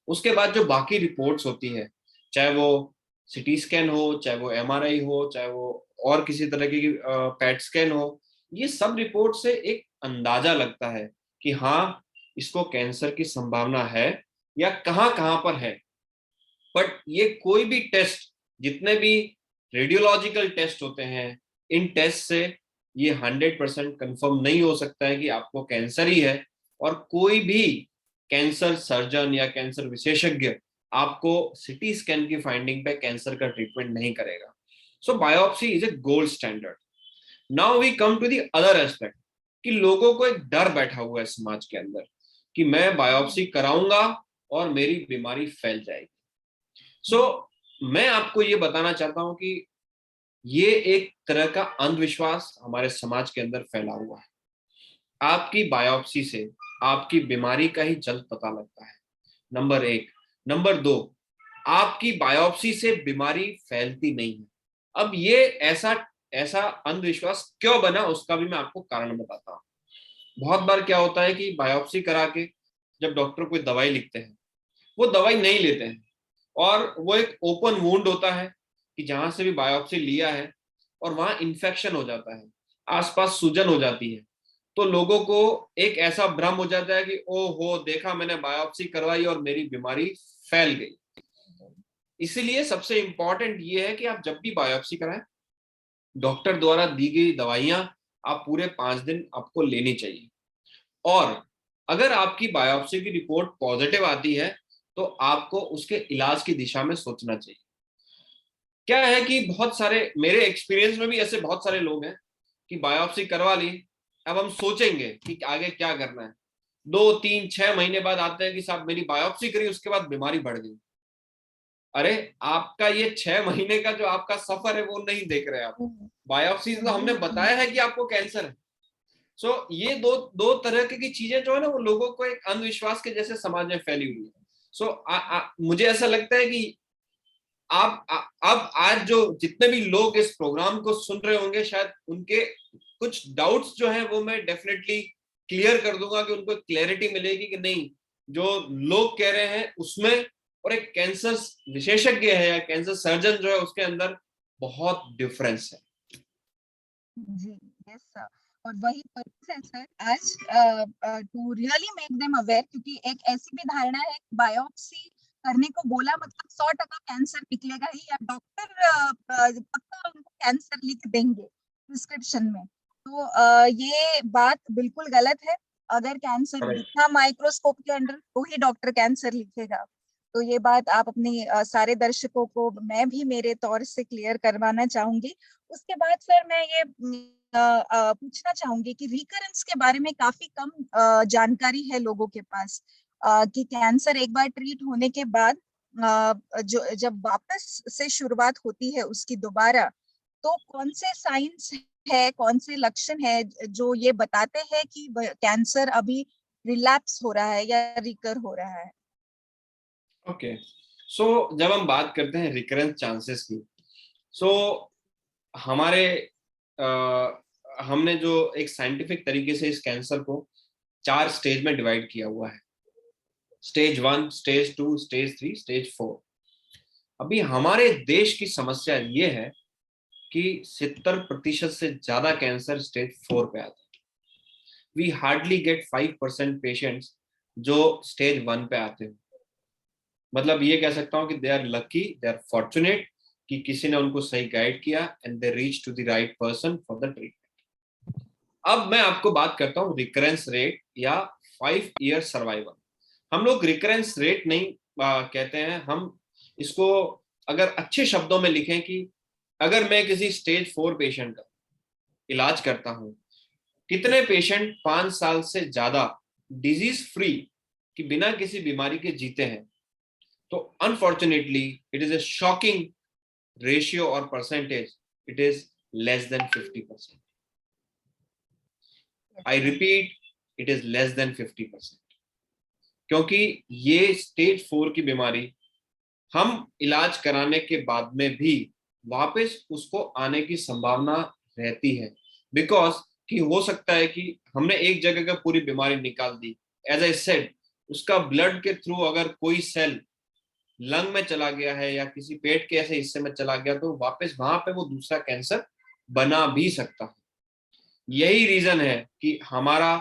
उसके बाद जो बाकी रिपोर्ट्स होती है, चाहे वो सिटी स्कैन हो, चाहे वो एमआरआई हो, चाहे वो और किसी तरह की पैट स्कैन हो, ये सब रिपोर्ट से एक अंदाजा लगता है कि हाँ, इसको कैंसर की संभावना है या कहाँ कहाँ पर है। बट ये कोई भी टेस्ट, जितने भी रेडियोलॉजिकल टेस्ट होते हैं, इन टेस्ट से ये 100% कंफर्म नहीं हो सकता है कि आपको कैंसर ही है। और कोई भी कैंसर सर्जन या कैंसर विशेषज्ञ आपको सिटी स्कैन की फाइंडिंग पे कैंसर का ट्रीटमेंट नहीं करेगा। So biopsy is a gold standard. Now we come to the other aspect, कि लोगों को एक डर बैठा हुआ है समाज के अंदर कि मैं बायोप्सी कराऊंगा और मेरी बीमारी फैल जाएगी। सो मैं आपको ये बताना चाहता हूं कि ये एक तरह का अंधविश्वास हमारे समाज के अंदर फैला हुआ है। आपकी बायोप्सी से आपकी बीमारी का ही जल्द पता लगता है, नंबर एक। नंबर दो, आपकी बायोप्सी से बीमारी फैलती नहीं है। अब ये ऐसा ऐसा अंधविश्वास क्यों बना, उसका भी मैं आपको कारण बताता हूँ। बहुत बार क्या होता है कि बायोप्सी करा के जब डॉक्टर कोई दवाई लिखते हैं, वो दवाई नहीं लेते हैं, और वो एक ओपन वुंड होता है कि जहां से भी बायोप्सी लिया है, और वहां इन्फेक्शन हो जाता है, आसपास सूजन हो जाती है। तो लोगों को एक ऐसा भ्रम हो जाता है कि ओहो, देखा, मैंने बायोप्सी करवाई और मेरी बीमारी फैल गई। इसीलिए सबसे इंपॉर्टेंट ये है कि आप जब भी बायोप्सी कराएं, डॉक्टर द्वारा दी गई दवाइयां आप पूरे 5 दिन आपको लेनी चाहिए। और अगर आपकी बायोप्सी की रिपोर्ट पॉजिटिव आती है तो आपको उसके इलाज की दिशा में सोचना चाहिए। क्या है कि बहुत सारे, मेरे एक्सपीरियंस में भी ऐसे बहुत सारे लोग हैं कि बायोप्सी करवा ली, अब हम सोचेंगे कि आगे क्या करना है। 2 3 6 महीने बाद आते हैं कि साहब मेरी बायोप्सी करी, उसके बाद बीमारी बढ़ गई। अरे आपका ये 6 महीने का जो आपका सफर है वो नहीं देख रहे आप। बायोप्सी से तो हमने बताया है कि आपको कैंसर है। सो ये दो दो तरह की चीजें जो है ना, वो लोगों को एक अंधविश्वास के जैसे समाज में फैली हुई है। सो मुझे ऐसा लगता है कि अब आज जो जितने भी लोग इस प्रोग्राम को सुन रहे होंगे, शायद उनके कुछ डाउट्स जो हैं वो मैं डेफिनेटली क्लियर कर दूंगा, कि उनको क्लैरिटी मिलेगी कि नहीं, जो लोग कह रहे हैं उसमें और एक कैंसर विशेषज्ञ है या कैंसर सर्जन जो है उसके अंदर बहुत डिफरेंस है। जी, यस सर। और वही पर्पस है सर आज to really make them aware, क्योंकि एक ऐसी भी धारणा है बायोप्सी करने को बोला मतलब 100% कैंसर निकलेगा ही, या डॉक्टर पक्का उनको कैंसर लिख देंगे प्रिस्क्रिप्शन में। तो ये बात बिल्कुल गलत है। अगर कैंसर दिखा माइक्रोस्कोप के अंदर तो ही डॉक्टर कैंसर लिखेगा। तो ये बात आप अपनी सारे दर्शकों को, मैं भी मेरे तौर से क्लियर करवाना चाहूंगी। उसके बाद सर मैं ये पूछना चाहूंगी कि रिकरेंस के बारे में काफी कम जानकारी है लोगों के पास, कि कैंसर एक बार ट्रीट होने के बाद जो जब वापस से शुरुआत होती है उसकी दोबारा, तो कौन से साइंस है, कौन से लक्षण है जो ये बताते हैं कि कैंसर अभी रिलैप्स हो रहा है या रिकर हो रहा है? ओके, सो जब हम बात करते हैं रिकरेंस चांसेस की, सो हमारे हमने जो एक साइंटिफिक तरीके से इस कैंसर को 4 स्टेज में डिवाइड किया हुआ है। Stage 1, stage 2, stage 3, stage 4। अभी हमारे देश की समस्या ये है कि 70% से ज्यादा कैंसर स्टेज 4 पे आते हैं। वी हार्डली गेट 5% पेशेंट्स जो स्टेज 1 पे आते हैं। मतलब ये कह सकता हूँ कि they are lucky, they are fortunate कि किसी ने उनको सही गाइड किया and they reach to the right person for the treatment. अब मैं आपको बात करता हूँ रिकरेंस रेट या 5 ईयर सर्वाइवल। हम लोग रिकरेंस रेट नहीं कहते हैं, हम इसको अगर अच्छे शब्दों में लिखें कि अगर मैं किसी स्टेज 4 पेशेंट का इलाज करता हूं, कितने पेशेंट 5 साल से ज्यादा डिजीज फ्री कि बिना किसी बीमारी के जीते हैं, तो unfortunately it is a shocking ratio और percentage, it is less than 50%। I repeat, it is less than 50%। क्योंकि ये स्टेज 4 की बीमारी हम इलाज कराने के बाद में भी वापस उसको आने की संभावना रहती है। बिकॉज कि हो सकता है कि हमने एक जगह का पूरी बीमारी निकाल दी, एज आई सेड, उसका ब्लड के थ्रू अगर कोई सेल लंग में चला गया है या किसी पेट के ऐसे हिस्से में चला गया, तो वापस वहां पे वो दूसरा कैंसर बना भी सकता है। यही रीजन है कि हमारा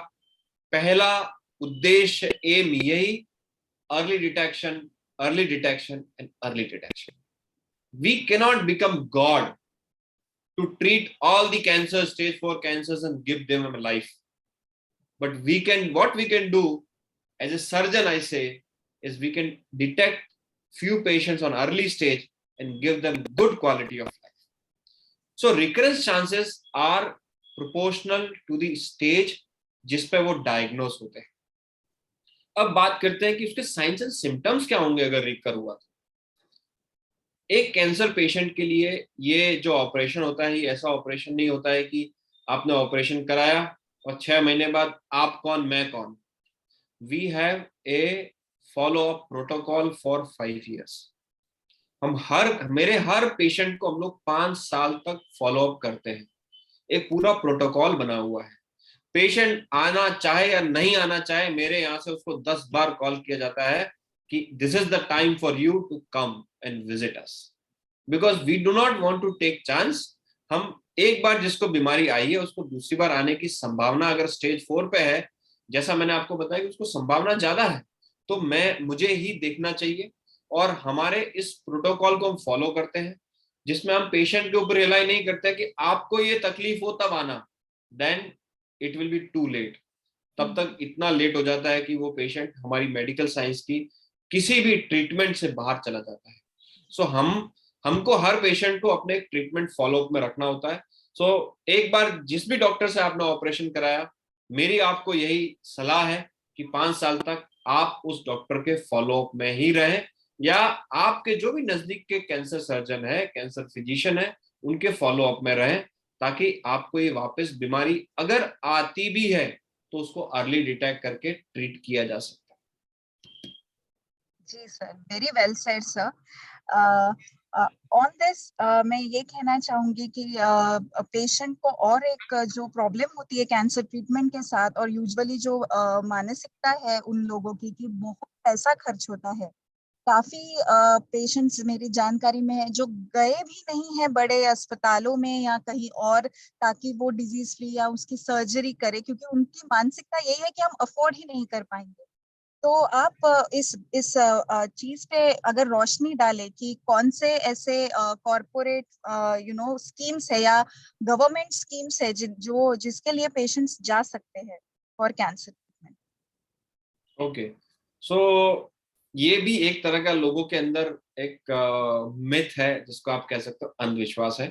पहला उद्देश्य, एम यही, early detection, early detection and early detection. We cannot become God to treat all the cancer, stage 4 cancers and give them a life. But what we can do as a surgeon, I say, is we can detect few patients on early stage and give them good quality of life. So recurrence chances are proportional to the stage जिस पे वो diagnose होते हैं। अब बात करते हैं कि उसके साइंस एंड सिम्टम्स क्या होंगे अगर रिकर हुआ तो। एक कैंसर पेशेंट के लिए ये जो ऑपरेशन होता है, ये ऐसा ऑपरेशन नहीं होता है कि आपने ऑपरेशन कराया और 6 महीने बाद आप कौन मैं कौन। We have a follow up protocol for 5 years। हम मेरे हर पेशेंट को हम लोग 5 साल तक फॉलो अप करते हैं। एक पूरा प्रोटोकॉल बना हुआ है। पेशेंट आना चाहे या नहीं आना चाहे, मेरे यहाँ से उसको 10 बार कॉल किया जाता है कि this is the time for you to come and visit us, because we do not want to take chance. हम एक बार जिसको बीमारी आई है उसको दूसरी बार आने की संभावना अगर स्टेज 4 पे है, जैसा मैंने आपको बताया कि उसको संभावना ज्यादा है, तो मुझे ही देखना चाहिए। और हमारे इस प्रोटोकॉल को हम फॉलो करते हैं, जिसमें हम पेशेंट के ऊपर रिलाई नहीं करते कि आपको ये तकलीफ हो तब आना, then it will be too late. तब तक इतना लेट हो जाता है कि वो पेशेंट हमारी मेडिकल साइंस की किसी भी ट्रीटमेंट से बाहर चला जाता है। सो हमको हर पेशेंट को अपने ट्रीटमेंट फॉलोअप में रखना होता है। सो एक बार जिस भी डॉक्टर से आपने ऑपरेशन कराया, मेरी आपको यही सलाह है कि 5 साल तक आप उस डॉक्टर के फॉलोअप में ही रहें, या आपके जो भी नजदीक के कैंसर सर्जन है, कैंसर फिजिशियन है, उनके फॉलोअप में रहें, ताकि आपको ये वापस बीमारी अगर आती भी है तो उसको अर्ली डिटेक्ट करके ट्रीट किया जा सकता है। जी sir, very well said sir. On this मैं ये कहना चाहूंगी कि पेशेंट को और एक जो प्रॉब्लम होती है कैंसर ट्रीटमेंट के साथ, और यूजुअली जो मानसिकता है उन लोगों की कि बहुत पैसा खर्च होता है। काफी पेशेंट्स मेरी जानकारी में है जो गए भी नहीं है बड़े अस्पतालों में या कहीं और, ताकि वो डिजीज फ्री या उसकी सर्जरी करे, क्योंकि उनकी मानसिकता यही है कि हम अफोर्ड ही नहीं कर पाएंगे। तो आप इस चीज पे अगर रोशनी डालें कि कौन से ऐसे कॉरपोरेट स्कीम्स है या गवर्नमेंट स्कीम्स है जो जिसके लिए पेशेंट्स जा सकते हैं फॉर कैंसर ट्रीटमेंट। ओके, सो ये भी एक तरह का लोगों के अंदर एक मिथ है, जिसको आप कह सकते हो अंधविश्वास है,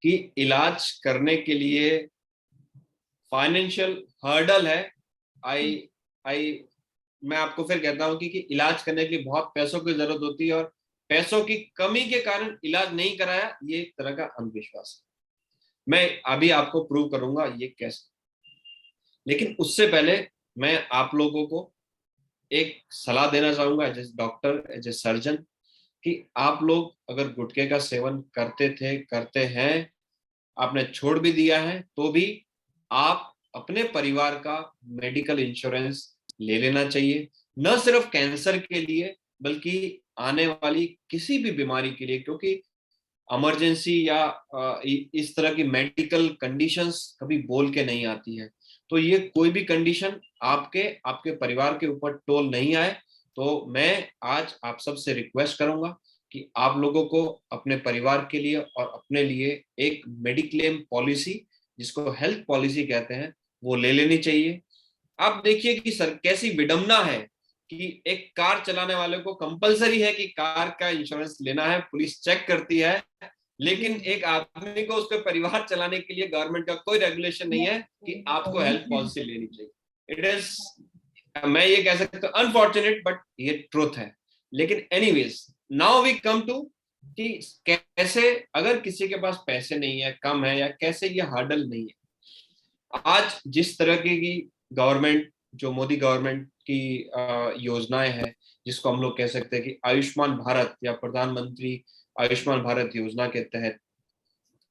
कि इलाज करने के लिए फाइनेंशियल हर्डल है। आई आई मैं आपको फिर कहता हूं कि इलाज करने के लिए बहुत पैसों की जरूरत होती है, और पैसों की कमी के कारण इलाज नहीं कराया, ये एक तरह का अंधविश्वास है। मैं अभी आपको प्रूव करूंगा ये कैसे, लेकिन उससे पहले मैं आप लोगों को एक सलाह देना चाहूंगा as a doctor, as a surgeon, कि आप लोग अगर गुटखे का सेवन करते थे, करते हैं, आपने छोड़ भी दिया है, तो भी आप अपने परिवार का मेडिकल इंश्योरेंस ले लेना चाहिए, न सिर्फ कैंसर के लिए बल्कि आने वाली किसी भी बीमारी के लिए, क्योंकि इमरजेंसी या इस तरह की मेडिकल कंडीशंस कभी बोल के नहीं आती है। तो ये कोई भी कंडीशन आपके आपके परिवार के ऊपर टोल नहीं आए, तो मैं आज आप सबसे रिक्वेस्ट करूंगा कि आप लोगों को अपने परिवार के लिए और अपने लिए एक मेडिक्लेम पॉलिसी, जिसको हेल्थ पॉलिसी कहते हैं, वो ले लेनी चाहिए। आप देखिए कि सर कैसी विडंबना है कि एक कार चलाने वाले को कंपलसरी है कि कार का इंश्योरेंस लेना है, पुलिस चेक करती है, लेकिन एक आदमी को उसके परिवार चलाने के लिए गवर्नमेंट का कोई रेगुलेशन नहीं है कि आपको हेल्थ पॉलिसी लेनी चाहिए। इट इज, मैं ये कह सकता हूँ अनफॉर्चुनेट, बट ये ट्रुथ है। लेकिन anyways, now we come to कि कैसे अगर किसी के पास पैसे नहीं है, कम है, या कैसे ये हर्डल नहीं है। आज जिस तरह की गवर्नमेंट, जो मोदी गवर्नमेंट की योजनाएं हैं, जिसको हम लोग कह सकते हैं कि आयुष्मान भारत या प्रधानमंत्री आयुष्मान भारत योजना के तहत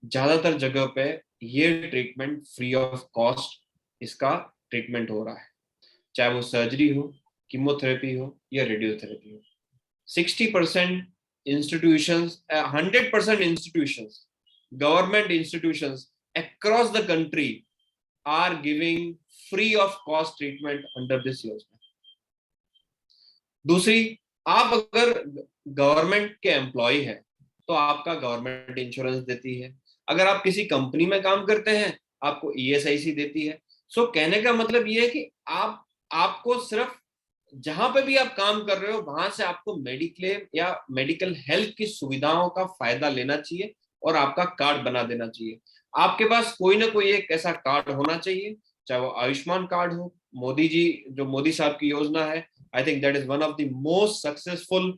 ज्यादातर जगह पे ये ट्रीटमेंट फ्री ऑफ कॉस्ट, इसका ट्रीटमेंट हो रहा है, चाहे वो सर्जरी हो, कीमोथेरेपी हो या रेडियोथेरेपी हो। 60% institutions, 100% institutions, government institutions across the country are giving free of cost treatment under this योजना। दूसरी, आप अगर गवर्नमेंट के एम्प्लॉय है तो आपका गवर्नमेंट इंश्योरेंस देती है। अगर आप किसी कंपनी में काम करते हैं, आपको ईएसआईसी देती है। सो कहने का मतलब ये है कि आपको सिर्फ जहां पे भी आप काम कर रहे हो वहां से आपको मेडिक्लेम या मेडिकल हेल्थ की सुविधाओं का फायदा लेना चाहिए और आपका कार्ड बना देना चाहिए। आपके पास कोई ना कोई एक ऐसा कार्ड होना चाहिए, चाहे वो आयुष्मान कार्ड हो, मोदी जी जो मोदी साहब की योजना है, I think that is one of the most successful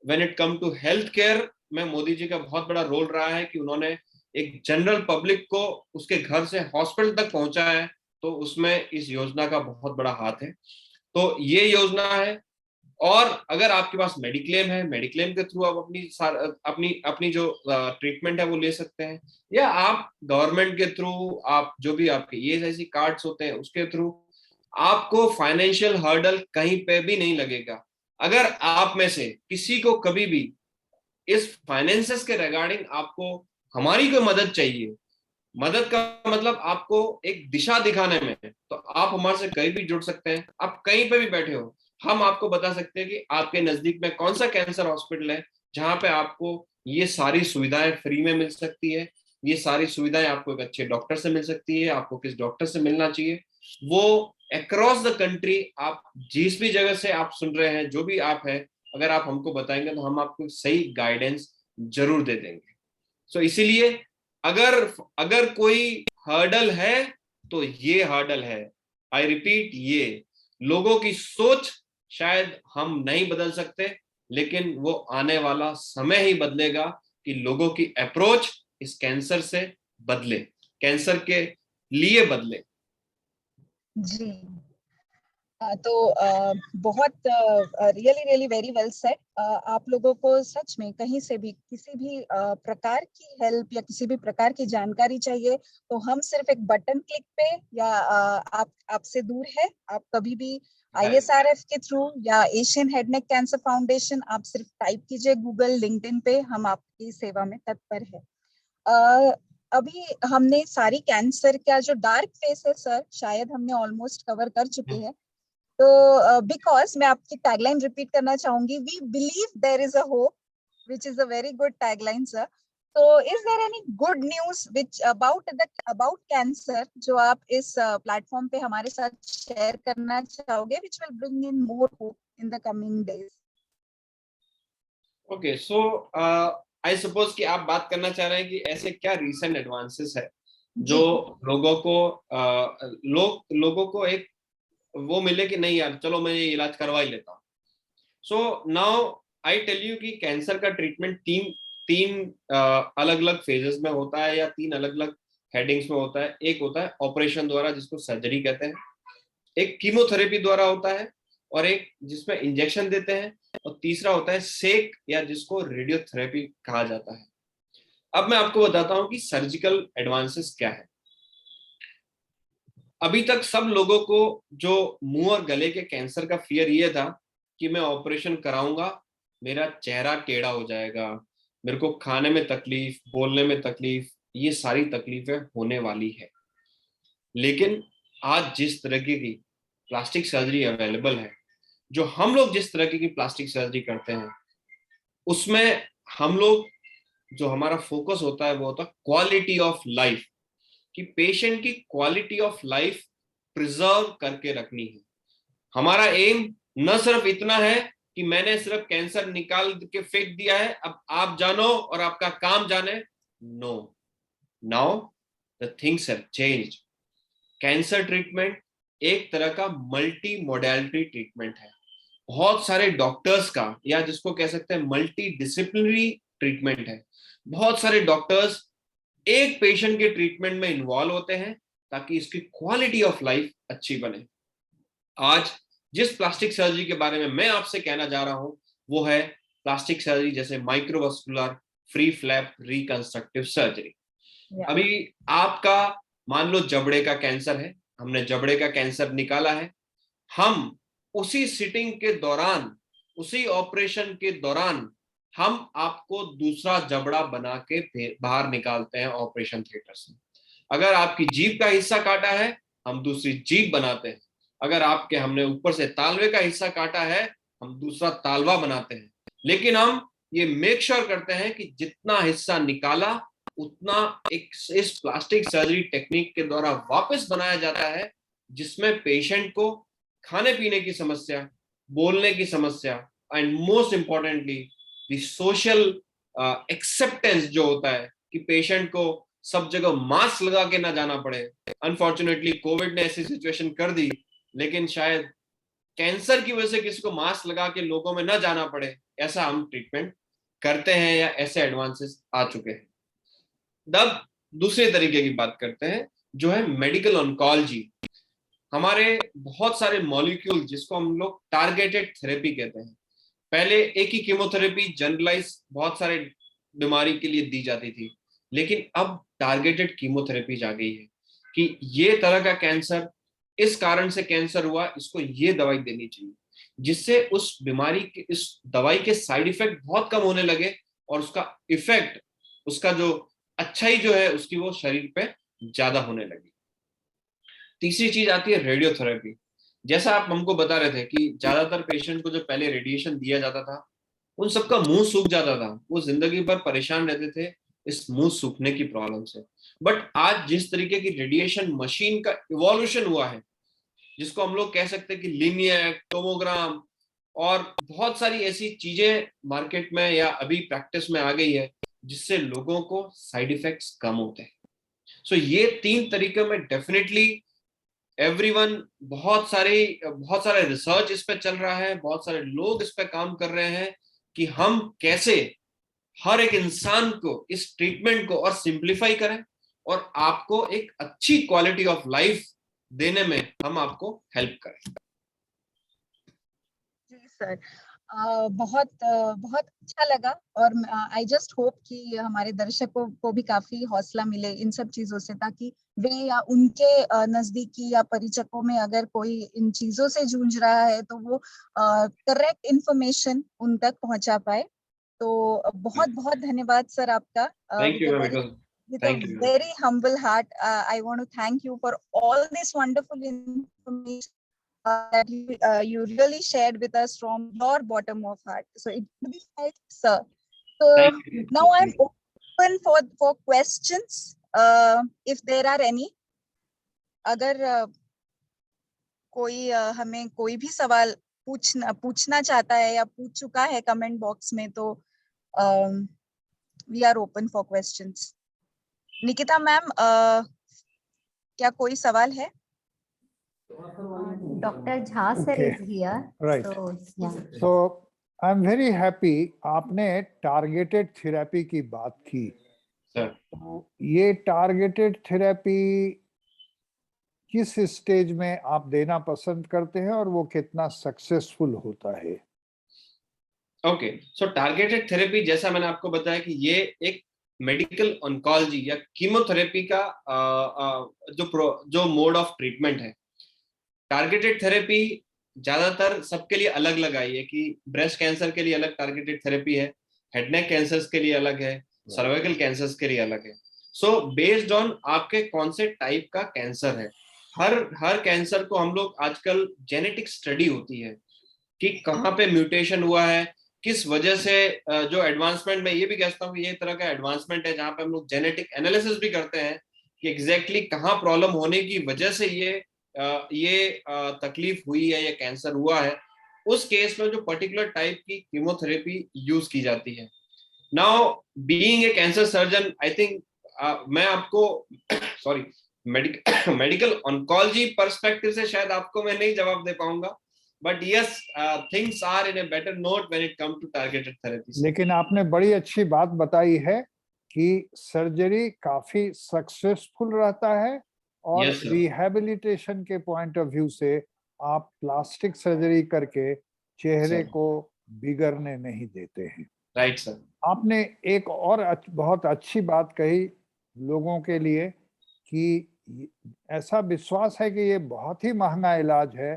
when it come to health care. में मोदी जी का बहुत बड़ा रोल रहा है कि उन्होंने एक जनरल पब्लिक को उसके घर से हॉस्पिटल तक पहुंचाया है, तो उसमें इस योजना का बहुत बड़ा हाथ है। तो ये योजना है। और अगर आपके पास मेडिक्लेम है, मेडिक्लेम के थ्रू आप अपनी अपनी जो ट्रीटमेंट है वो ले सकते हैं, या आप गवर्नमेंट के थ्रू, आप जो भी आपके ईएसआईसी कार्ड्स होते हैं उसके थ्रू, आपको फाइनेंशियल हर्डल कहीं पे भी नहीं लगेगा। अगर आप में से किसी को कभी भी इस फाइनेंसेस के रिगार्डिंग आपको हमारी कोई मदद चाहिए, मदद का मतलब आपको एक दिशा दिखाने में, तो आप हमारे से कहीं भी जुड़ सकते हैं। आप कहीं पे भी बैठे हो, हम आपको बता सकते हैं कि आपके नजदीक में कौन सा कैंसर हॉस्पिटल है जहां पे आपको ये सारी सुविधाएं फ्री में मिल सकती है। ये सारी सुविधाएं आपको एक अच्छे डॉक्टर से मिल सकती है। आपको किस डॉक्टर से मिलना चाहिए, वो अक्रॉस द कंट्री, आप जिस भी जगह से आप सुन रहे हैं, जो भी आप है, अगर आप हमको बताएंगे तो हम आपको सही गाइडेंस जरूर दे देंगे। सो इसीलिए अगर अगर कोई हर्डल है तो ये हर्डल है। आई रिपीट, ये लोगों की सोच शायद हम नहीं बदल सकते, लेकिन वो आने वाला समय ही बदलेगा कि लोगों की अप्रोच इस कैंसर से बदले, कैंसर के लिए बदले। जी। तो बहुत really really very well said. आप लोगों को सच में कहीं से भी किसी भी प्रकार की हेल्प या किसी भी प्रकार की जानकारी चाहिए तो हम सिर्फ एक बटन क्लिक पे या आप आपसे दूर है, आप कभी भी ISRF के थ्रू या Asian head neck cancer foundation आप सिर्फ टाइप कीजिए गूगल लिंक्डइन पे, हम आपकी सेवा में तत्पर है। अ, अभी हमने सारी कैंसर का जो डार्क फेस है सर शायद हमने ऑलमोस्ट कवर कर चुके हैं। तो बिकॉज मैं आपकी टैगलाइन रिपीट करना चाहूंगी, we believe there is a hope, which is a very good tagline sir. तो is there any good news which about cancer जो आप इस प्लेटफॉर्म पे हमारे साथ शेयर करना चाहोगे, which will bring in more hope in the coming days? Okay, so I suppose कि आप बात करना चाह रहे हैं कि ऐसे क्या रीसेंट एडवांसेस है जो जी लोगों को लोगों को एक वो मिले कि नहीं यार चलो मैं ये इलाज करवा ही लेता हूँ। So now I tell you कि कैंसर का ट्रीटमेंट तीन तीन अलग अलग फेजेस में होता है या तीन अलग अलग हेडिंग्स में होता है। एक होता है ऑपरेशन द्वारा जिसको सर्जरी कहते हैं, एक कीमोथेरेपी द्वारा होता है, और एक जिसमें इंजेक्शन देते हैं, और तीसरा होता है सेक या जिसको रेडियोथेरेपी कहा जाता है। अब मैं आपको बताता हूं कि सर्जिकल एडवांसेस क्या है। अभी तक सब लोगों को जो मुंह और गले के कैंसर का फियर ये था कि मैं ऑपरेशन कराऊंगा, मेरा चेहरा टेढ़ा हो जाएगा, मेरे को खाने में तकलीफ, बोलने में तकलीफ, ये सारी तकलीफें होने वाली है। लेकिन आज जिस तरीके की प्लास्टिक सर्जरी अवेलेबल है, जो हम लोग जिस तरह की प्लास्टिक सर्जरी करते हैं, उसमें हम लोग जो हमारा फोकस होता है वो होता है क्वालिटी ऑफ लाइफ, कि पेशेंट की क्वालिटी ऑफ लाइफ प्रिजर्व करके रखनी है। हमारा एम न सिर्फ इतना है कि मैंने सिर्फ कैंसर निकाल के फेंक दिया है, अब आप जानो और आपका काम जाने। No, now the things have changed. Cancer treatment एक तरह का मल्टी मोडेलिटी ट्रीटमेंट है। बहुत सारे डॉक्टर्स का, या जिसको कह सकते हैं मल्टी डिसिप्लिनरी ट्रीटमेंट है। बहुत सारे डॉक्टर्स एक पेशेंट के ट्रीटमेंट में इन्वॉल्व होते हैं ताकि इसकी क्वालिटी ऑफ लाइफ अच्छी बने। आज जिस प्लास्टिक सर्जरी के बारे में मैं आपसे कहना जा रहा हूं वो है प्लास्टिक सर्जरी, जैसे microvascular free flap reconstructive surgery. अभी आपका मान लो जबड़े का कैंसर है, हमने जबड़े का कैंसर निकाला है, हम उसी सिटिंग के दौरान, उसी ऑपरेशन के दौरान हम आपको दूसरा जबड़ा बना के बाहर निकालते हैं ऑपरेशन थिएटर से। अगर आपकी जीभ का हिस्सा काटा है, हम दूसरी जीभ बनाते हैं। अगर आपके हमने ऊपर से तालवे का हिस्सा काटा है, हम दूसरा तालवा बनाते हैं। लेकिन हम ये मेक श्योर करते हैं कि जितना हिस्सा निकाला उतना एक इस प्लास्टिक सर्जरी टेक्निक के द्वारा वापस बनाया जाता है, जिसमें पेशेंट को खाने पीने की समस्या, बोलने की समस्या, and most importantly the social acceptance जो होता है कि पेशेंट को सब जगह मास्क लगा के ना जाना पड़े। अनफॉर्चुनेटली कोविड ने ऐसी सिचुएशन कर दी, लेकिन शायद कैंसर की वजह से किसी को मास्क लगा के लोगों में ना जाना पड़े, ऐसा हम ट्रीटमेंट करते हैं या ऐसे एडवांसेस आ चुके हैं। तब दूसरे तरीके की बात करते हैं जो है मेडिकल ऑन्कोलॉजी। हमारे बहुत सारे मॉलिक्यूल जिसको हम लोग टारगेटेड थेरेपी कहते हैं। पहले एक ही कीमोथेरेपी जनरलाइज बहुत सारे बीमारी के लिए दी जाती थी, लेकिन अब टारगेटेड कीमोथेरेपी आ गई है कि ये तरह का कैंसर, इस कारण से कैंसर हुआ, इसको ये दवाई देनी चाहिए, जिससे उस बीमारी के इस दवाई के साइड इफेक्ट बहुत कम होने लगे और उसका इफेक्ट, उसका जो अच्छाई जो है उसकी वो शरीर पे ज्यादा होने लगी। तीसरी चीज आती है रेडियोथेरेपी। जैसा आप हमको बता रहे थे कि ज्यादातर पेशेंट को जो पहले रेडिएशन दिया जाता था उन सबका मुंह सूख जाता था, वो जिंदगी भर परेशान रहते थे इस मुंह सूखने की प्रॉब्लम से। बट आज जिस तरीके की रेडिएशन मशीन का इवोल्यूशन हुआ है, जिसको हम लोग कह सकते हैं कि लिनियर टोमोग्राम और बहुत सारी ऐसी चीजें मार्केट में या अभी प्रैक्टिस में आ गई है, जिससे लोगों को साइड इफेक्ट्स कम होते हैं। सो ये तीन तरीके में डेफिनेटली एवरीवन, बहुत सारे रिसर्च इस पे चल रहा है, बहुत सारे लोग इस पे काम कर रहे हैं कि हम कैसे हर एक इंसान को इस ट्रीटमेंट को और सिंप्लीफाई करें और आपको एक अच्छी क्वालिटी ऑफ लाइफ देने में हम आपको हेल्प करें। जी सर, बहुत अच्छा लगा, और आई जस्ट होप कि हमारे दर्शकों को भी काफी हौसला मिले इन सब चीजों से, ताकि वे या उनके नजदीकी या परिचकों में अगर कोई इन चीजों से जूझ रहा है तो वो करेक्ट इंफॉर्मेशन उन तक पहुंचा पाए। तो बहुत बहुत धन्यवाद सर आपका। Thank you ma'am, with a thank you. very humble heart, I want to thank you for all this wonderful information that you really shared with us from your bottom of heart. So it will be felt, sir. So thank you. now I'm open for questions, if there are any. अगर कोई हमें कोई भी सवाल पूछना चाहता है या पूछ चुका है कमेंट बॉक्स में, तो we are open for questions. Nikita ma'am, क्या कोई सवाल है? Dr. Jha sir Okay. is here. Right. So, yeah. So I'm very happy आपने टारगेटेड थेरेपी की बात की। सर, तो ये टारगेटेड थेरेपी किस स्टेज में आप देना पसंद करते हैं और वो कितना सक्सेसफुल होता है? ओके, सो टारगेटेड थेरेपी, जैसा मैंने आपको बताया कि ये एक मेडिकल ऑन्कोलॉजी या कीमोथेरेपी का जो मोड ऑफ ट्रीटमेंट है। टारगेटेड थेरेपी ज्यादातर सबके लिए अलग अलग आई है कि ब्रेस्ट कैंसर के लिए अलग टारगेटेड थेरेपी है, हेड नेक कैंसर्स के लिए अलग है, सर्वाइकल कैंसर्स के लिए अलग है। सो बेस्ड ऑन आपके कौन से टाइप का कैंसर है, हर कैंसर को हम लोग आजकल जेनेटिक स्टडी होती है कि कहाँ पे म्यूटेशन हुआ है, किस वजह से जो एडवांसमेंट, मैं ये भी कहता हूँ कि ये तरह का एडवांसमेंट है जहाँ पे हम लोग जेनेटिक एनालिसिस भी करते हैं कि एग्जैक्टली कहाँ प्रॉब्लम होने की वजह से ये तकलीफ हुई है या कैंसर हुआ है। उस केस में जो पर्टिकुलर टाइप की कीमोथेरेपी यूज की जाती है। Now being a cancer surgeon, I think मैं आपको सॉरी मेडिकल ऑन्कोलॉजी पर्सपेक्टिव से शायद आपको मैं नहीं जवाब दे पाऊंगा, but yes, things are in a better note when it come to targeted therapy. लेकिन आपने बड़ी अच्छी बात बताई है कि सर्जरी काफी सक्सेसफुल रहता है और Yes, sir. रिहैबिलिटेशन के पॉइंट ऑफ व्यू से आप प्लास्टिक सर्जरी करके चेहरे Sir. को बिगड़ने नहीं देते हैं। Right sir. आपने एक और बहुत अच्छी बात कही लोगों के लिए कि ऐसा विश्वास है कि ये बहुत ही महंगा इलाज है,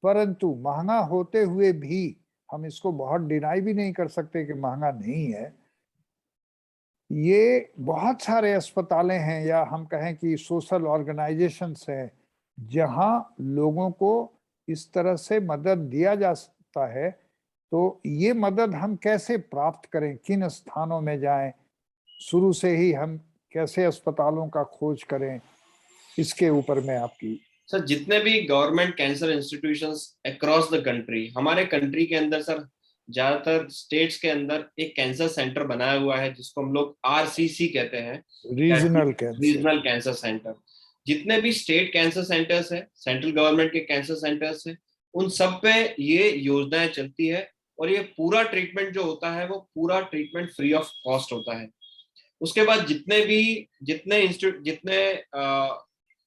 परंतु महंगा होते हुए भी हम इसको बहुत डिनाई भी नहीं कर सकते कि महंगा नहीं है। ये बहुत सारे अस्पतालें हैं या हम कहें कि सोशल ऑर्गेनाइजेशंस हैं जहां लोगों को इस तरह से मदद दिया जा सकता है। तो ये मदद हम कैसे प्राप्त करें, किन स्थानों में जाएं, शुरू से ही हम कैसे अस्पतालों का खोज करें, इसके ऊपर मैं आपकी। सर, जितने भी government cancer institutions across the country, हमारे कंट्री के अंदर सर ज्यादातर स्टेट्स के अंदर एक कैंसर सेंटर बनाया हुआ है जिसको हम लोग RCC कहते हैं, रीजनल कैंसर सेंटर। जितने भी स्टेट कैंसर सेंटर्स है, सेंट्रल गवर्नमेंट के कैंसर सेंटर्स है, उन सब पे ये योजनाएं चलती है और ये पूरा ट्रीटमेंट जो होता है वो पूरा ट्रीटमेंट फ्री ऑफ कॉस्ट होता है। उसके बाद जितने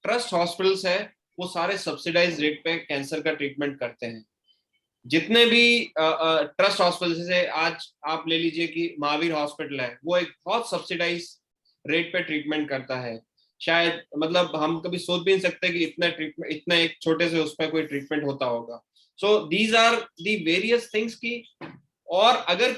ट्रस्ट हॉस्पिटल्स है वो सारे सब्सिडाइज रेट पे कैंसर का ट्रीटमेंट करते हैं। जितने भी ट्रस्ट हॉस्पिटल, जैसे आज आप ले लीजिए कि महावीर हॉस्पिटल है, वो एक बहुत सब्सिडाइज रेट पे ट्रीटमेंट करता है। शायद मतलब हम कभी सोच भी नहीं सकते कि इतना एक छोटे से उसमें कोई ट्रीटमेंट होता होगा। So these are the various things की। और अगर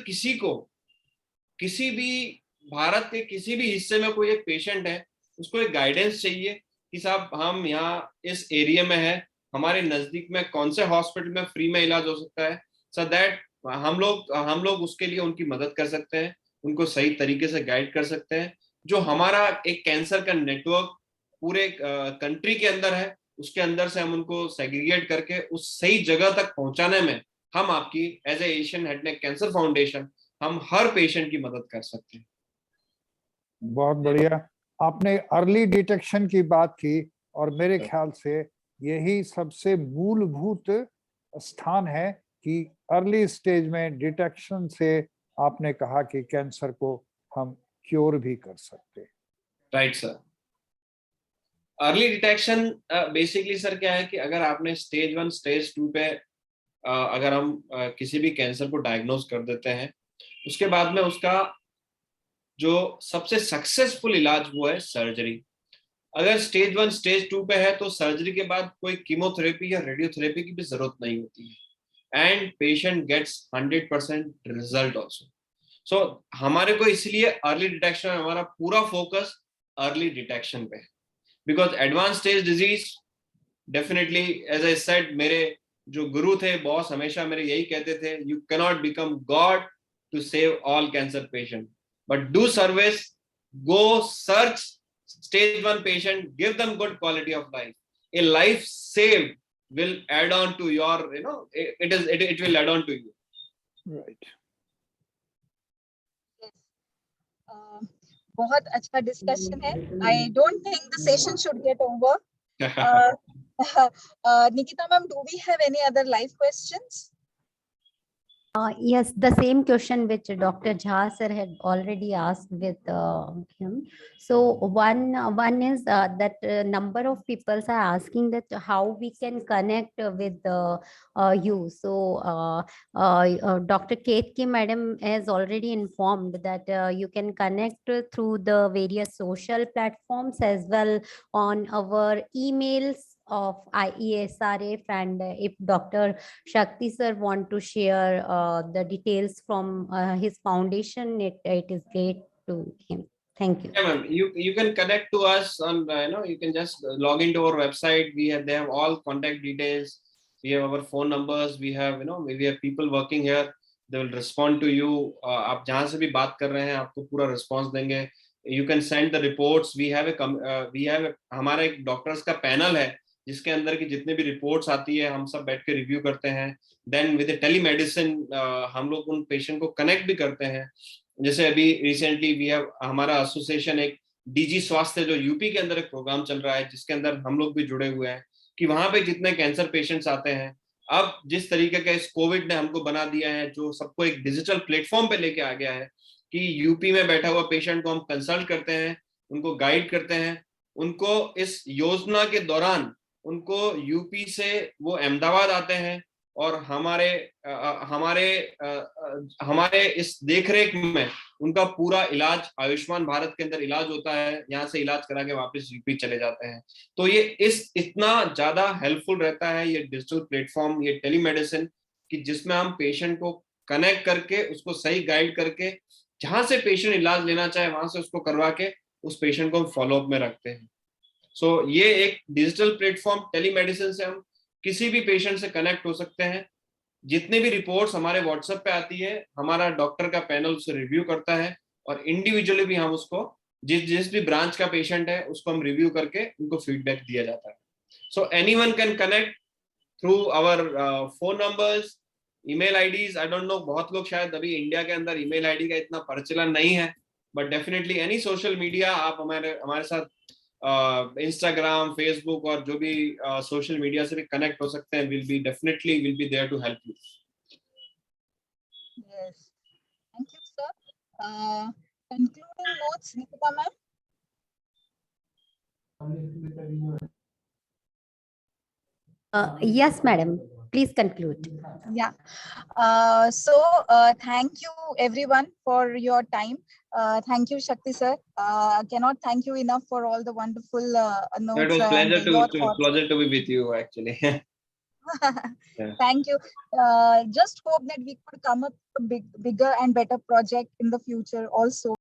किसी भी भारत के किसी भी हिस्से में कोई एक पेशेंट है, उसको एक गाइडेंस चाहिए कि साहब हम यहाँ इस एरिया में है, हमारे नजदीक में कौन से हॉस्पिटल में फ्री में इलाज हो सकता है, सो दैट हम लोग उसके लिए उनकी मदद कर सकते हैं, उनको सही तरीके से गाइड कर सकते हैं। जो हमारा एक कैंसर का नेटवर्क पूरे कंट्री के अंदर है, उसके अंदर से हम उनको सेग्रीगेट करके उस सही जगह तक पहुंचाने में हम आपकी as a Asian head neck cancer foundation हम हर पेशेंट की मदद कर सकते हैं। बहुत बढ़िया। आपने अर्ली डिटेक्शन की बात की और मेरे ख्याल से यही सबसे मूलभूत स्थान है कि अर्ली स्टेज में डिटेक्शन से आपने कहा कि कैंसर को हम क्योर भी कर सकते हैं। Right sir. Early detection basically sir क्या है कि अगर आपने स्टेज 1 स्टेज 2 पे अगर हम किसी भी कैंसर को डायग्नोज कर देते हैं, उसके बाद में उसका जो सबसे सक्सेसफुल इलाज वो है सर्जरी। अगर स्टेज 1 स्टेज 2 पे है तो सर्जरी के बाद कोई कीमोथेरेपी या रेडियोथेरेपी की भी जरूरत नहीं होती है, and patient gets 100% result also. So हमारे को इसलिए अर्ली डिटेक्शन, हमारा पूरा फोकस अर्ली डिटेक्शन पे है, because advance stage disease definitely, as I said, मेरे जो गुरु थे, बॉस, हमेशा मेरे यही कहते थे, you cannot become god to save all cancer patient, but do service, go search stage 1 patient, give them good quality of life. A life saved will add on to your, it will add on to you. Right. Yes. बहुत अच्छा discussion है. I don't think the session should get over. Nikita ma'am, do we have any other live questions? Yes, the same question which Dr. Jha sir had already asked with him. So one is that number of people are asking that how we can connect with you. So Dr. Ketki madam has already informed that you can connect through the various social platforms as well on our emails of IESRF, and if Dr. Shakti sir want to share the details from his foundation, it is great to him. Thank you. Yeah, ma'am. You can connect to us on, you can just log into our website. They have all contact details. We have our phone numbers. We have, we have people working here. They will respond to you. आप जहाँ से भी बात कर रहे हैं, आपको पूरा response देंगे. You can send the reports. We have हमारा एक डॉक्टर्स का पैनल है जिसके अंदर की जितने भी रिपोर्ट्स आती है हम सब बैठ के रिव्यू करते हैं. देन विद टेलीमेडिसिन हम लोग उन पेशेंट को कनेक्ट भी करते हैं. जैसे अभी रिसेंटली वी हैव, हमारा एसोसिएशन एक डीजी स्वास्थ्य जो यूपी के अंदर एक प्रोग्राम चल रहा है जिसके अंदर हम लोग भी जुड़े हुए हैं, कि वहां पे जितने कैंसर पेशेंट्स आते हैं, अब जिस तरीके का इस कोविड ने हमको बना दिया है, जो सबको एक डिजिटल प्लेटफॉर्म पे लेके आ गया है कि यूपी में बैठा हुआ पेशेंट को हम कंसल्ट करते हैं, उनको गाइड करते हैं, उनको इस योजना के दौरान उनको यूपी से वो अहमदाबाद आते हैं और हमारे इस देखरेख में उनका पूरा इलाज आयुष्मान भारत के अंदर इलाज होता है. यहाँ से इलाज करा के वापस यूपी चले जाते हैं. तो ये इतना ज्यादा हेल्पफुल रहता है ये डिजिटल प्लेटफॉर्म, ये टेलीमेडिसिन, कि जिसमें हम पेशेंट को कनेक्ट करके उसको सही गाइड करके जहां से पेशेंट इलाज लेना चाहे वहां से उसको करवा के उस पेशेंट को हम फॉलोअप में रखते हैं. सो ये एक डिजिटल प्लेटफॉर्म टेलीमेडिसिन से हम किसी भी पेशेंट से कनेक्ट हो सकते हैं. जितने भी रिपोर्ट्स हमारे व्हाट्सएप पे आती है, हमारा डॉक्टर का पैनल उसे रिव्यू करता है और इंडिविजुअली भी हम उसको जिस भी ब्रांच का पेशेंट है उसको हम रिव्यू करके उनको फीडबैक दिया जाता है. So anyone can connect through our phone numbers, email IDs. I don't know, बहुत लोग शायद अभी इंडिया के अंदर ईमेल आईडी का इतना प्रचलन नहीं है, but definitely any social media आप हमारे साथ इंस्टाग्राम, फेसबुक और जो भी सोशल मीडिया से भी कनेक्ट हो सकते हैं. Will be there to help you. Yes, thank you sir. Concluding notes, Nikita ma'am. Yes madam, please conclude. Yeah. Thank you everyone for your time. Thank you Shakti sir. Cannot thank you enough for all the wonderful notes. It was pleasure to be with you actually. Yeah. Thank you. Just hope that we could come up with a bigger and better project in the future also.